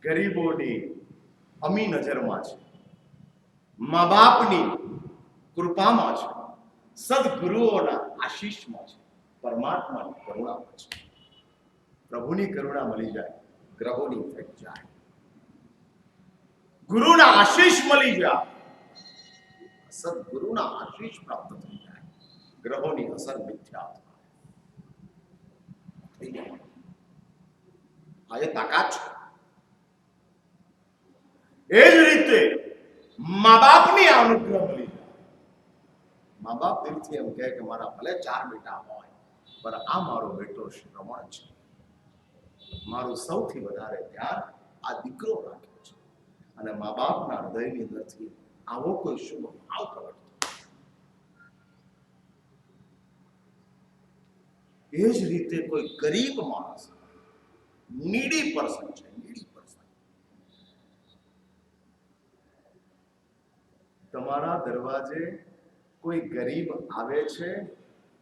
ગરીબોની અમી નજરમાં છે, મા બાપની કૃપામાં છે, સદગુરુઓના આશીષમાં છે, પરમાત્માની કરુણામાં છે. પ્રભુની કરુણા મળી જાય, ગ્રહોની ઇફેક્ટ જાય. ગુરુના આશીષ મળી જાય, સદગુરુના આશીષ પ્રાપ્ત થઈ જાય, ગ્રહોની અસર મિથ્યા થઈ જાય. આ એ તાકાત છે. એ જ રીતે મા બાપની અનુગ્રહ મળી જાય. મા બાપ દિલથી એમ કહે કે મારા ભલે 4 બેટા હોય પણ આ મારો બેટો શ્રવણ છે, મારું સૌથી વધારે ધ્યાન આ દીકરો રાખે છે. અને મા બાપના હૃદયની અંદરથી આવો કોઈ શુભ ભાવ પ્રગટ. એ જ રીતે કોઈ ગરીબ માણસ, નીડી પર્સન છે, નીડી પર્સન તમારા દરવાજે કોઈ ગરીબ આવે છે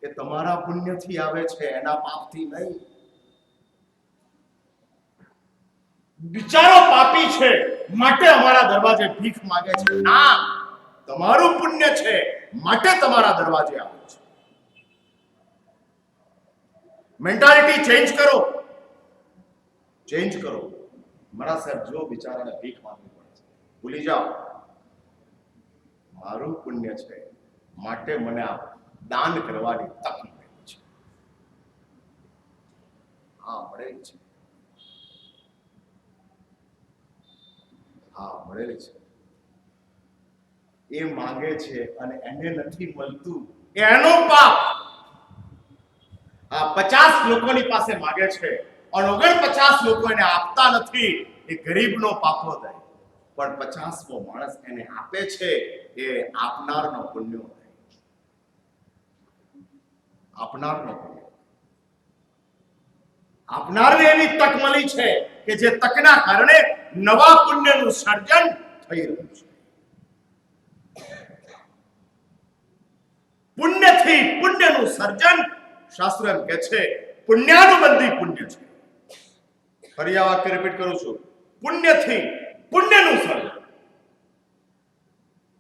એ તમારા પુણ્યથી આવે છે, એના પાપથી નહીં. બિચારો પાપી છે માટે અમારા દરવાજે ભીખ માંગે છે, ના, તમારું પુણ્ય છે માટે તમારા દરવાજે આવે છે. મેન્ટાલિટી ચેન્જ કરો, ચેન્જ કરો. મારા સાહેબ જો બિચારાને ભીખ માંગવી પડે છે, ભૂલી જાઓ મારું પુણ્ય છે માટે મને આ દાન કરવાની તક મળી છે. હા મળેલી છે, હા મળેલી છે. એ માંગે છે અને એને નથી મળતું, એનો પાપ. આ 50 લોકોની પાસે માંગે છે અને 49 લોકો એને આપતા નથી, એ ગરીબનો પાપો થાય. પણ 50મો માણસ એને આપે છે એ આપનારનો પુણ્યો, આપનારનો પુણ્ય. આપનારને એવી તક મળી છે કે જે તકના કારણે નવા પુણ્યનું સર્જન થઈ રહ્યું છે. પુણ્યથી પુણ્યનું સર્જન શાસ્ત્ર એમ કહે છે પુણ્યાનુબંધી પુણ્ય છે. ફરી આ વાક્ય રિપીટ કરું છું, પુણ્યથી પુણ્યનું સર્જન.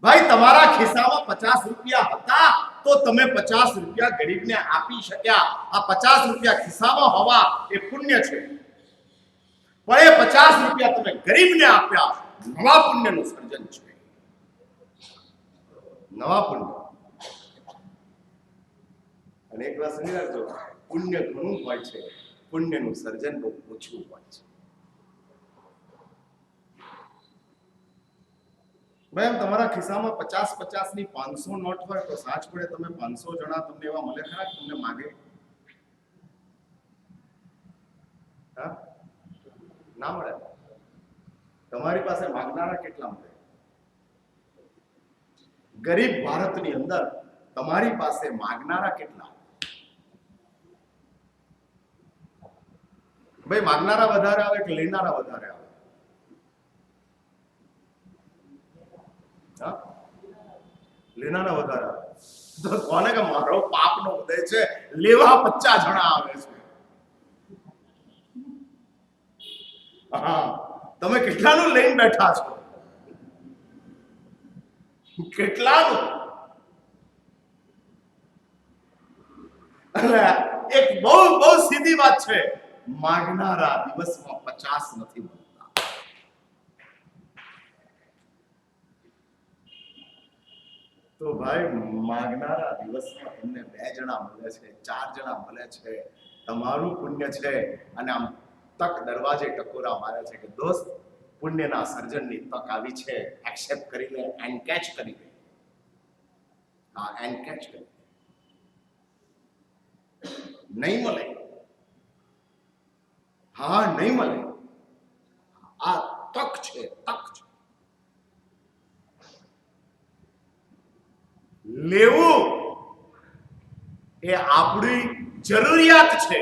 ભાઈ તમારા ખિસ્સામાં 50 રૂપિયા હતા તો તમે 50 રૂપિયા ગરીબને આપી શક્યા. આ 50 રૂપિયા ખિસ્સામાં હોવા એ પુણ્ય છે. પણ એ 50 રૂપિયા તમે ગરીબને આપ્યા, નવા પુણ્યનું સર્જન છે. નવા પુણ્ય. અને એક વાત સમજી રાખજો, પુણ્ય ઘણું હોય છે, પુણ્યનું સર્જન બહુ ઓછું હોય છે. ભાઈ તમારા ખિસ્સામાં 50 ની 500 નોટ હોય તો સાચ પડે તમે 500 જણા તમને એવા મળે ખરા તમને માગે? હા, ના મળે. તમારી પાસે માગનારા કેટલા મળે? ગરીબ ભારતની અંદર તમારી પાસે માગનારા કેટલા? ભાઈ માગનારા વધારે આવે કે લેનારા વધારે આવે? લેનારા વધારે આવે. તો કોને કે મારો પાપનો ઉદય છે, લેવા 50 જણા આવે છે. હા, તમે કેટલાનું લઈને બેઠા છો? કેટલાનું? એક બહુ બહુ સીધી વાત છે, માગનારા દિવસમાં 50 નથી મળતા. તો ભાઈ માગનારા દિવસમાં તમને 2 જણા મળે છે, 4 જણા મળે છે, તમારું પુણ્ય છે. અને આમ તક દરવાજે ટકોરા મારે છે કે દોસ્ત પુણ્યના સર્જનની તક આવી છે, એક્સેપ્ટ કરી લે, એનકેચ કરી લે. હા, એનકેચ કરી. નહીં મળે, હા નહીં મળે. આ તક છે, તક છે. લેવું એ આપણી જરૂરિયાત છે,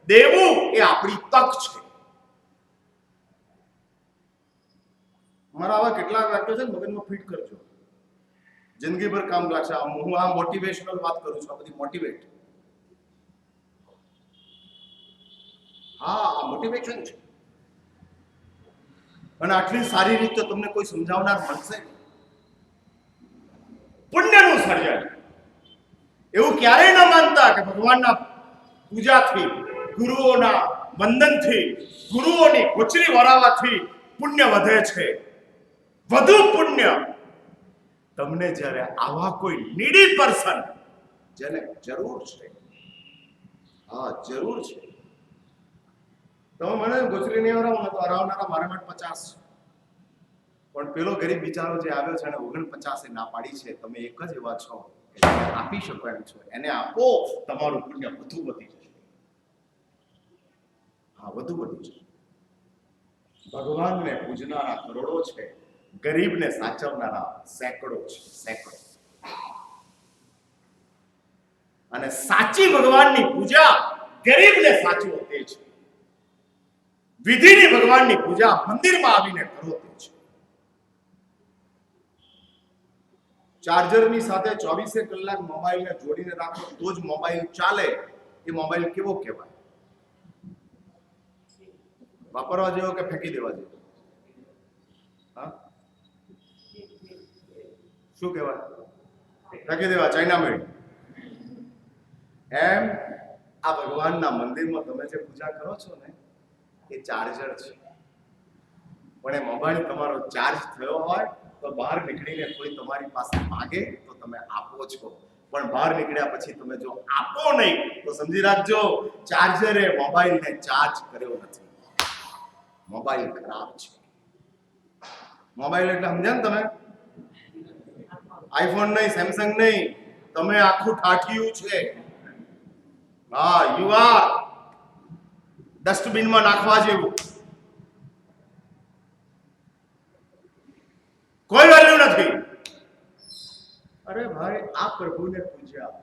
દેવું એ આપણી તક છે. મારા આવા કેટલાક વાક્યો છે મગજમાં ફિટ કરજો, જિંદગીભર કામ લાગશે. હું આ મોટિવેશનલ વાત કરું છું, આ બધી મોટિવેટ. હા, આ મોટિવેશન છે. અને આટલી સારી રીતે તમને કોઈ સમજાવનાર મળશે નહીં. પુણ્યનું સર્જન એવું ક્યારેય ન માનતા કે ભગવાનના પૂજાથી, ગુરુઓના વંદનથી, ગુરુઓની કોચરી વરાવાથી પુણ્ય વધે છે. વધુ પુણ્ય તમને જ્યારે આવા કોઈ નીડી પર્સન જેને જરૂર છે, હા જરૂર છે, તમે મને ગોચરી નહીં હરાવો તો હરાવનારા મારા માટે 50. પણ પેલો ગરીબ બિચારો જે આવ્યો છે એને 49 ના પાડી છે. તમે એક જ એવા છો કે આપી શકો એમ છો, એને આપો, તમારું પુણ્ય વધુ વધી જશે. હા, વધુ વધી જશે. ભગવાનને પૂજનારા કરોડો છે, ગરીબને સાચવનારા સેંકડો છે, સેંકડો. અને સાચી ભગવાનની પૂજા ગરીબને સાચવો તે છે. વિધિની ભગવાનની પૂજા મંદિરમાં આવીને કરો તે છે. ચાર્જરની સાથે 24 કલાક મોબાઈલને જોડીને રાખો તો જ મોબાઈલ ચાલે. એ મોબાઈલ કેવો કહેવાય? વાપરવા જેવો કે ફેંકી દેવા જેવો? હા, શું કહેવાય? ફેંકી દેવા, ચાઇના મેડ. એમ આ ભગવાનના મંદિરમાં તમે જે પૂજા કરો છો ને એ ચાર્જર છે. પણ એ મોબાઈલ તમારો ચાર્જ થયો હોય તો બહાર નીકળીને કોઈ તમારી પાસે માંગે તો તમે આપો છો. પણ બહાર નીકળ્યા પછી તમે જો આપો નહીં તો સમજી રાખજો ચાર્જરે મોબાઈલને ચાર્જ કર્યો નથી. મોબાઈલ ખરાબ છે. મોબાઈલ એટલે સમજ્યા ને તમે? આઈફોન નહીં, સેમસંગ નહીં, તમે આખું ઠાઠિયું છે. હા, યુ આર ડસ્ટબિનમાં નાખવા જેવું. આ પ્રભુને પૂજ્યા.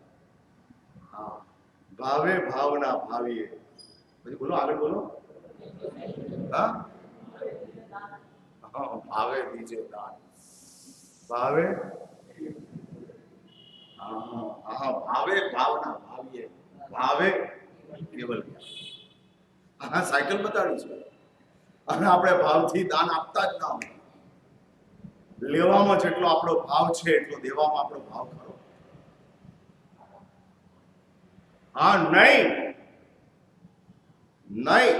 હા, ભાવે ભાવના ભાવીએ. પછી બોલો, આગળ બોલો. હા, ભાવે દીજે દાન. ભાવે, ભાવે ભાવના ભાવીએ. ભાવે કેવલ જ્ઞાન. સાયકલ બતાડી છે. અને આપણે ભાવથી દાન આપતા જ ના હોય. લેવામાં જેટલો આપણો ભાવ છે એટલો દેવામાં આપણો ભાવ ખરો. હા, નહીં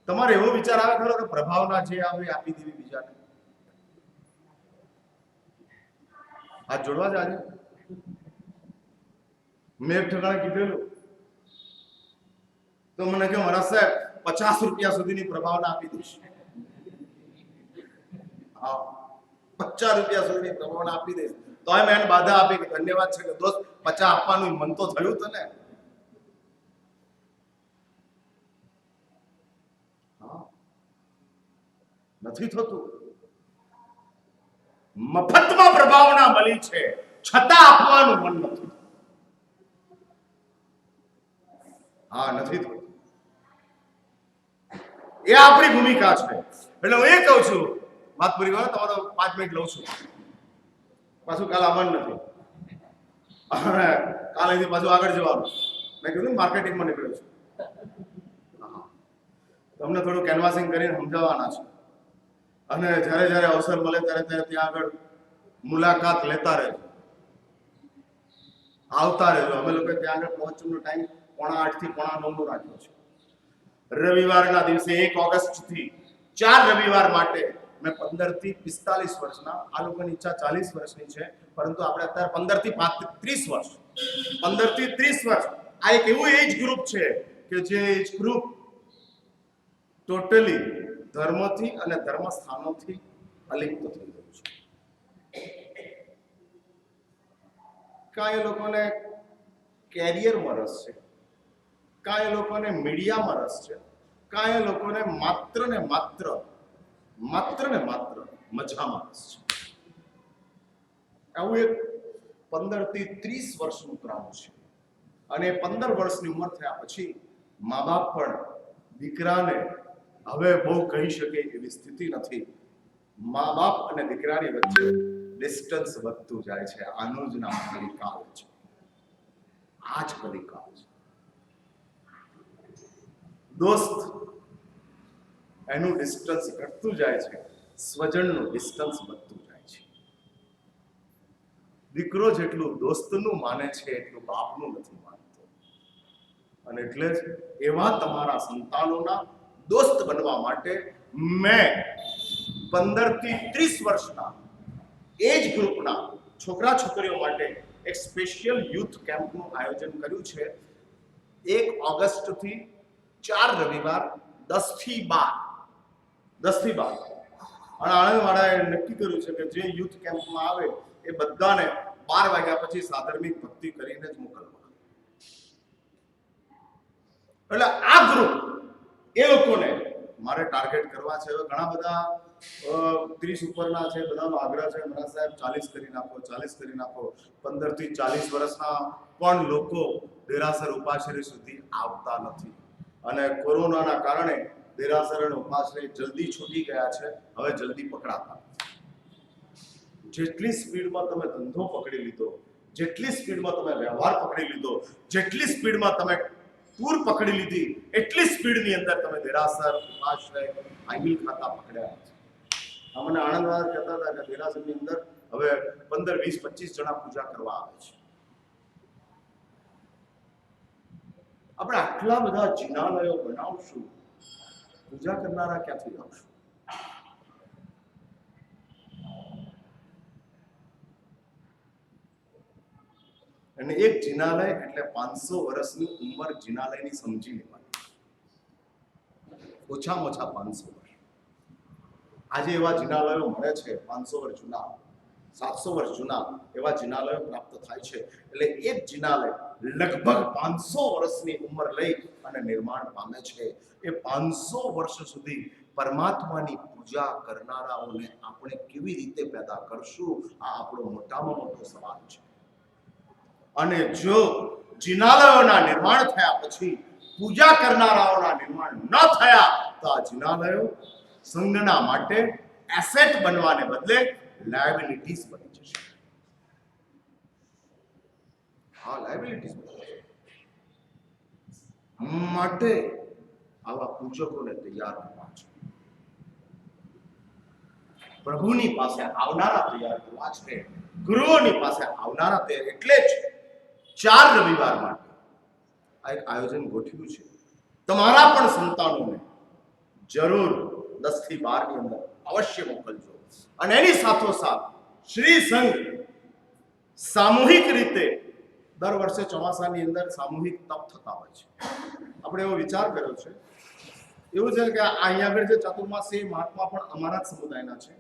તમારે એવો વિચાર આવે ખરો કે પ્રભાવના જે આવે આપી દેવી બીજાને? હાથ જોડવા જ આજે મેં એક ઠેકાણે કીધેલું તો મને કહ્યું, મારા સાહેબ 50 રૂપિયા સુધીની પ્રભાવના આપી દઈશ. હા, 50 રૂપિયા સુધીની પ્રભાવના આપી દઈશ. તો મેં એને બાધા આપી કે ધન્યવાદ છે કે દોસ્ત 50 આપવાનું મન તો થયું તને. નથી થતું. મફતમાં પ્રભાવના મળી છે છતાં આપવાનું મન નથી. હા, નથી થતું. એ આપણી ભૂમિકા છે. એટલે હું એ કહું છું, વાત પૂરી કરો. તમારો 5 મિનિટ લઉં છું. પાછું કાલ આવવાનું નથી. અને કાલે પાછું આગળ જવાનું. મેં કીધું માર્કેટિંગમાં નીકળ્યો છું. તમને થોડું કેનવાસિંગ કરીને સમજાવવાના છે. અને જ્યારે જ્યારે અવસર મળે ત્યારે ત્યાં આગળ મુલાકાત લેતા રહેજો, આવતા રહેજો. અમે લોકો ત્યાં આગળ પહોંચવાનો ટાઈમ 8:45 થી 9:45 રાખ્યો છે. રવિવારના દિવસે 1 ઓગસ્ટથી 4 રવિવાર માટે મેં 15 થી 45 વર્ષના, આ લોકોની ઈચ્છા 40 વર્ષની છે, પરંતુ આપણે અત્યારે 15 થી 30 વર્ષ, 15 થી 30 વર્ષ આ એક એવું એજ ગ્રુપ છે કે જે એજ ગ્રુપ ટોટલી ધર્મથી અને ધર્મ સ્થાનોથી અલિપ્ત થઈ ગયું છે. કાંઈ લોકોને કેરિયરમાં રસ છે, કાંઈ લોકોને મીડિયામાં રસ છે, કાંઈ લોકોને માત્ર ને માત્ર મજામાં રસ છે. આવું એક 15 થી 30 વર્ષનું ક્રાઉડ છે. અને 15 વર્ષની ઉંમર થયા પછી મા બાપ પણ દીકરાને હવે બહુ કહી શકે એવી સ્થિતિ નથી. મા બાપ અને દીકરાની વચ્ચે ડિસ્ટન્સ વધતું જાય છે. આનું જ નામ કલિકાલ છે. આ જ કલિકાલ છે. દોસ્ત એનું ડિસ્ટન્સ ઘટતું જાય છે, સ્વજનનું ડિસ્ટન્સ વધતું જાય છે. દીકરો જેટલું દોસ્તનું માને છે એટલું બાપનું નથી માનતો. અને એટલે જ એવા તમારા સંતાનોના દોસ્ત બનવા માટે મેં 15 થી 30 વર્ષના એજ ગ્રુપના છોકરા છોકરીઓ માટે એક સ્પેશિયલ યુથ કેમ્પનું આયોજન કર્યું છે. 1 ઓગસ્ટથી 4 રવિવાર 10 થી 12. અને આણંદવાળાએ નક્કી કર્યું છે કે જે યુથ કેમ્પમાં આવે એ બધાને 12 વાગ્યા પછી સાધર્મિક ભક્તિ કરીને જ મોકલવા. એટલે આ ગ્રુપ એ લોકોને મારે ટાર્ગેટ કરવા છે. હવે ઘણા બધા 30 ઉપરના છે, બધાનો આગ્રહ છે, મારા સાહેબ 40 કરી નાખો, 40 કરી નાખો. 15 થી 40 વર્ષના પણ લોકો દેરાસર ઉપાશ્રય સુધી આવતા નથી. અને કોરોનાના કારણે દેરાસર અને ઉપાશ્રય જલ્દી છૂટી ગયા છે, હવે જલ્દી પકડાતા નથી. જેટલી સ્પીડમાં તમે ધંધો પકડી લીધો, જેટલી સ્પીડમાં તમે વ્યવહાર પકડી લીધો, જેટલી સ્પીડમાં તમે ટૂર પકડી લીધી, એટલી સ્પીડની અંદર તમે દેરાસર, ઉપાશ્રય, આઈમિલ ખાતા પકડ્યા નથી. મને આણંદવાળા કહેતા હતા કે દેરાસરની અંદર હવે 15, 20, 25 જણા પૂજા કરવા આવે છે. આપણે આટલા બધા જિનાલયો બનાવશું, પૂજા કરનારા ક્યાંથી આવશું? અને એક જિનાલય એટલે 500 વર્ષની ઉંમર જિનાલયની સમજી લેવાની. ઓછામાં ઓછા 500 વર્ષ. આજે એવા જિનાલયો મળે છે 500 વર્ષ જૂના, 700 વર્ષ જૂના એવા જિનાલયો પ્રાપ્ત થાય છે. એટલે એક જિનાલય લગભગ 500 વર્ષની ઉંમર લઈ અને નિર્માણ પામે છે. એ 500 વર્ષ સુધી પરમાત્માની પૂજા કરનારાઓને આપણે કેવી રીતે પેદા કરશું, આ આપણો મોટામાં મોટો સવાલ છે. અને જો જિનાલયોના નિર્માણ થયા પછી પૂજા કરનારાઓના નિર્માણ ન થયા તો આ જિનાલયો સંઘના માટે એસેટ બનવાને બદલે લાયબિલિટીઝ બની જશે. હા, લાયબિલિટીઝ બની જશે. માટે આવા પૂજકોને તૈયાર કરવા છે, પ્રભુની પાસે આવનારા તૈયાર કરવા છે, ગુરુઓની પાસે આવનારા તૈયાર. એટલે જ 4 રવિવાર માટે આ એક આયોજન ગોઠવ્યું છે. તમારા પણ સંતાનોને જરૂર 10 થી 12 ની અંદર અવશ્ય મોકલજો. અને એની સાથોસાથ શ્રી સંઘ સામૂહિક રીતે દર વર્ષે ચોમાસાની અંદર સામૂહિક તપ થતા હોય છે. આપણે એવો વિચાર કર્યો છે, એવું છે કે અહીંયા આગળ જે ચાતુર્માસ્ય મહાત્મા પણ અમારા જ સમુદાયના છે.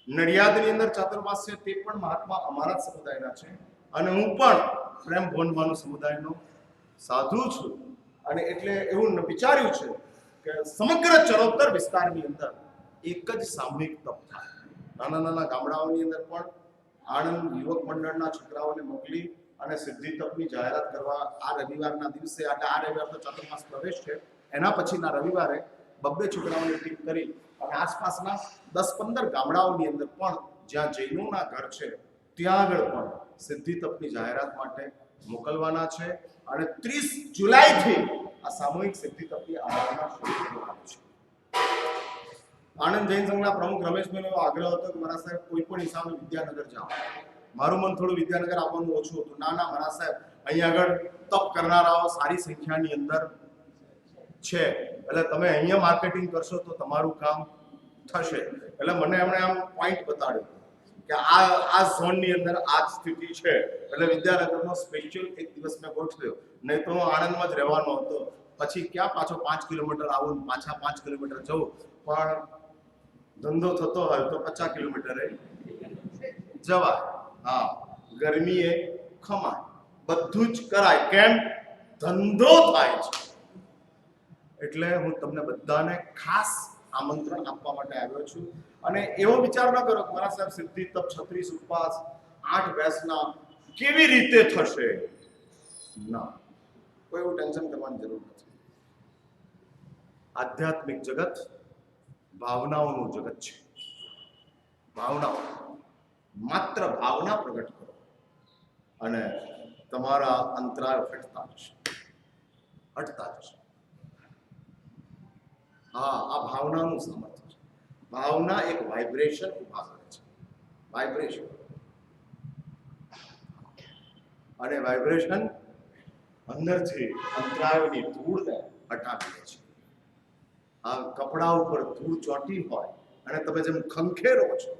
નડિયાદની અંદર ચાતુર્માસ છે તે પણ મહાત્મા અમારા જ સમુદાયના છે. અને હું પણ પ્રેમ ભોનભાનો સમુદાયનો સાધુ છું. અને એટલે એવું વિચાર્યું છે કે સમગ્ર ચરોતર વિસ્તારની અંદર એક જ સામૂહિક તપ થાય. નાના નાના ગામડાઓની અંદર પણ આણંદ યુવક મંડળના છોકરાઓને મોકલી અને સિદ્ધિ તપની જાહેરાત કરવા આ રવિવારના દિવસે, આ રવિવાર તો ચાતુર્માસ પ્રવેશ છે, એના પછીના રવિવારે 2 છોકરાઓની ટીમ કરી અને આસપાસના 10-15 ગામડાઓની અંદર પણ જ્યાં જૈનોના ઘર છે ત્યાં આગળ પણ સિદ્ધિ તપની જાહેરાત માટે મોકલવાના છે. અને 30 જુલાઈથી આ સામૂહિક સિદ્ધિ તપની આરાધના શરૂ કરવાની છે. આણંદ જૈન સંઘના પ્રમુખ રમેશભાઈનો આગ્રહ હતો કે મારા સાહેબ કોઈ પણ હિસાબે વિદ્યાનગર જાઓ. મારું મન થોડું વિદ્યાનગર આવવાનું ઓછું હતું. ના મારા સાહેબ, અહીંયા આગળ તપ કરનારાઓ સારી સંખ્યાની અંદર છે, એટલે તમે અહીંયા માર્કેટિંગ કરશો તો તમારું કામ થશે. એટલે મને એમણે આમ પોઈન્ટ બતાડ્યો કે આ ઝોનની અંદર આ સ્થિતિ છે, એટલે વિદ્યાનગરનો સ્પેશિયલ એક દિવસ મેં ગોઠવ્યો. નહીં તો હું આણંદમાં જ રહેવાનો હતો. પછી ક્યાં પાછો 5 કિલોમીટર આવું, પાછા 5 કિલોમીટર જવું. પણ ધંધો થતો હોય તો 50 કિલોમીટરે જવાય. હા, ગરમીએ ખમાય, બધું જ કરાય. કેમ? ધંધો થાય છે. એટલે હું તમને બધાને ખાસ આમંત્રણ આપવા માટે આવ્યો છું. અને એવો વિચાર ન કરો કે મારા સાહેબ સિદ્ધિ તપ 36 ઉપવાસ 8 બેસના કેવી રીતે થશે. ના, કોઈ એવું ટેન્શન કરવાની જરૂર નથી. આધ્યાત્મિક જગત ભાવનાઓનું જગત છે. ભાવનાઓ, માત્ર ભાવના પ્રગટ કરો અને તમારા અંતરાય હટતા જશે. હા, આ ભાવનાનું સામર્થ્ય છે. ભાવના એક વાઇબ્રેશન ઉભા કરે છે. વાઇબ્રેશન, અને વાઇબ્રેશન અંદરથી અંતરાયોની ધૂળને હટાવી દે છે. આ કપડા ઉપર ધૂળ ચોંટી હોય અને તમે જેમ ખંખેરો છો,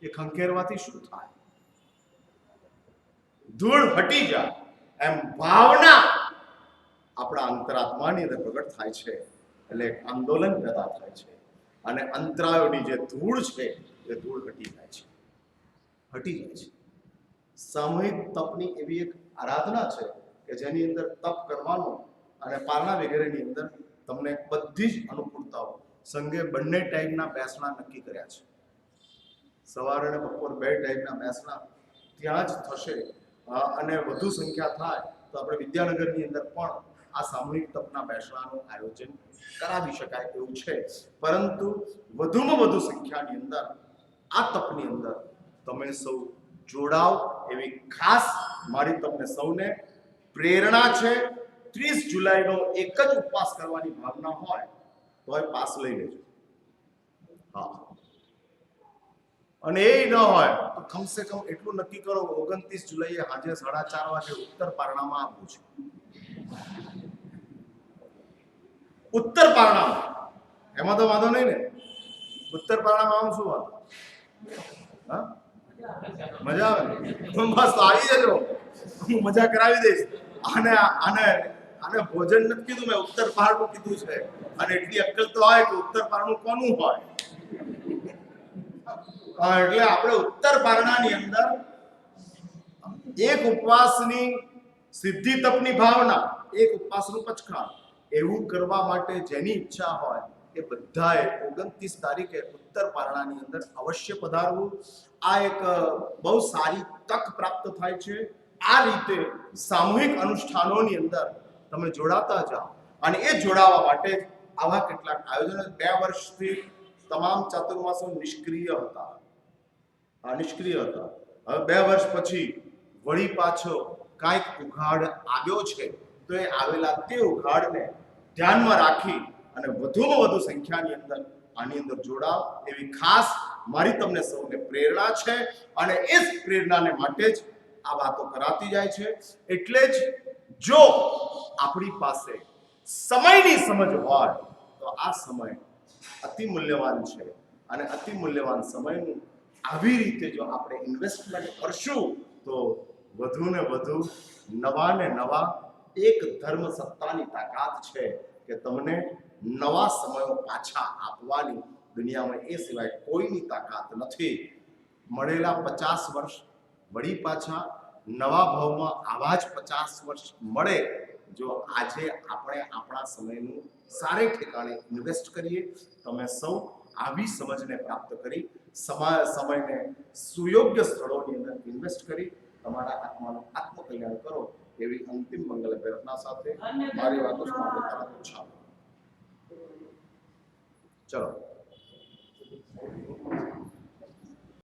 એ ખંખેરવાથી શું થાય? ધૂળ હટી જાય. એમ ભાવના આપણા અંતરાત્માની અંદર પ્રગટ થાય છે, એટલે એક આંદોલન પેદા થાય છે અને અંતરાયોની જે ધૂળ છે એ ધૂળ હટી જાય છે. સામૂહિક તપની એવી એક આરાધના છે કે જેની અંદર તપ કરવાનો અને પારણા વગેરેની અંદર તમને બધી જ અનુકૂળતાઓ સંઘે બંને ટાઈમના બેસણા નક્કી કર્યા છે. સવારે અને બપોર 2 ટાઈમના બેસણા ત્યાં જ થશે. અને વધુ સંખ્યા થાય તો આપણે વિદ્યાનગરની અંદર પણ આ સામૂહિક તપના બેસણાનું આયોજન કરાવી શકાય એવું છે. પરંતુ વધુમાં વધુ સંખ્યાની અંદર આ તપની અંદર તમે સૌ જોડાવ એવી ખાસ મારી તમને સૌને પ્રેરણા છે. 30 જુલાઈનો એક જ ઉપવાસ કરવાની ભાવના હોય તો પાસ લઈ લેજો. હા, અને એ ન હોય તો કમસે કમ એટલું નક્કી કરો 29 જુલાઈએ સાંજે 4:30 વાગે ઉત્તર પારણામાં આવવું છે. ઉત્તર પારણામાં એમાં તો વાંધો નહીં ને. ઉત્તર પારણામાં આમ શું વાંધો? હા, મજા આવે ને? બસ આવી જજો, હું મજા કરાવી દઈશ. આને ભોજન નથી કીધું મેં, ઉત્તર પારણું કીધું છે. અને એટલી અક્કલ તો હોય કે ઉત્તર પારણું કોનું હોય. એટલે આપણે ઉત્તર પારણાની અંદર એક ઉપવાસની સિદ્ધિ તપની ભાવના, એક ઉપવાસનું પચખાણ એવું કરવા માટે જેની ઈચ્છા હોય એ બધાએ 29 તારીખે ઉત્તર પારણાની અંદર અવશ્ય પધારવું. આ એક બહુ સારી તક પ્રાપ્ત થાય છે. આ રીતે સામૂહિક અનુષ્ઠાનોની અંદર તમે જોડાતા જાઓ અને એ જોડાવા માટે આવા કેટલાક આયોજનો. 2 વર્ષથી તમામ ચાતુર્માસો નિષ્ક્રિય હતા. હવે 2 વર્ષ પછી વળી પાછો કાંઈક ઉઘાડ આવ્યો છે, તો એ આવેલા તે ઉઘાડને ધ્યાનમાં રાખી અને વધુમાં વધુ સંખ્યાની અંદર આની અંદર જોડાવ એવી ખાસ મારી તમને સૌને પ્રેરણા છે. અને એ જ પ્રેરણાને માટે જ આ વાતો કરાતી જાય છે. એટલે જ જો આપણી પાસે સમયની સમજ હોય તો આ સમય અતિ મૂલ્યવાન છે અને અતિ મૂલ્યવાન સમયનું આવી રીતે જો આપણે ઇન્વેસ્ટમેન્ટ કરશું તો વધુ ને વધુ નવા ને નવા એક ધર્મ સત્તાની તાકાત છે કે તમને નવા સમયો પાછા આપવાની દુનિયામાં એ સિવાય કોઈની તાકાત નથી. મળેલા 50 વર્ષ વળી પાછા નવા ભાવમાં આવા જ 50 વર્ષ મળે જો આજે આપણે આપણા સમયનું સારે ઠેકાણે ઇન્વેસ્ટ કરીએ. તમે સૌ આવી સમજને પ્રાપ્ત કરી સમયને સુયોગ્ય સ્થળોની અંદર ઇન્વેસ્ટ કરી તમારા આત્માનું આત્મકલ્યાણ કરો એવી અંતિમ મંગલ પ્રાર્થના સાથે મારી વાતો સમાપ્ત કરવાનું છે. ચલો.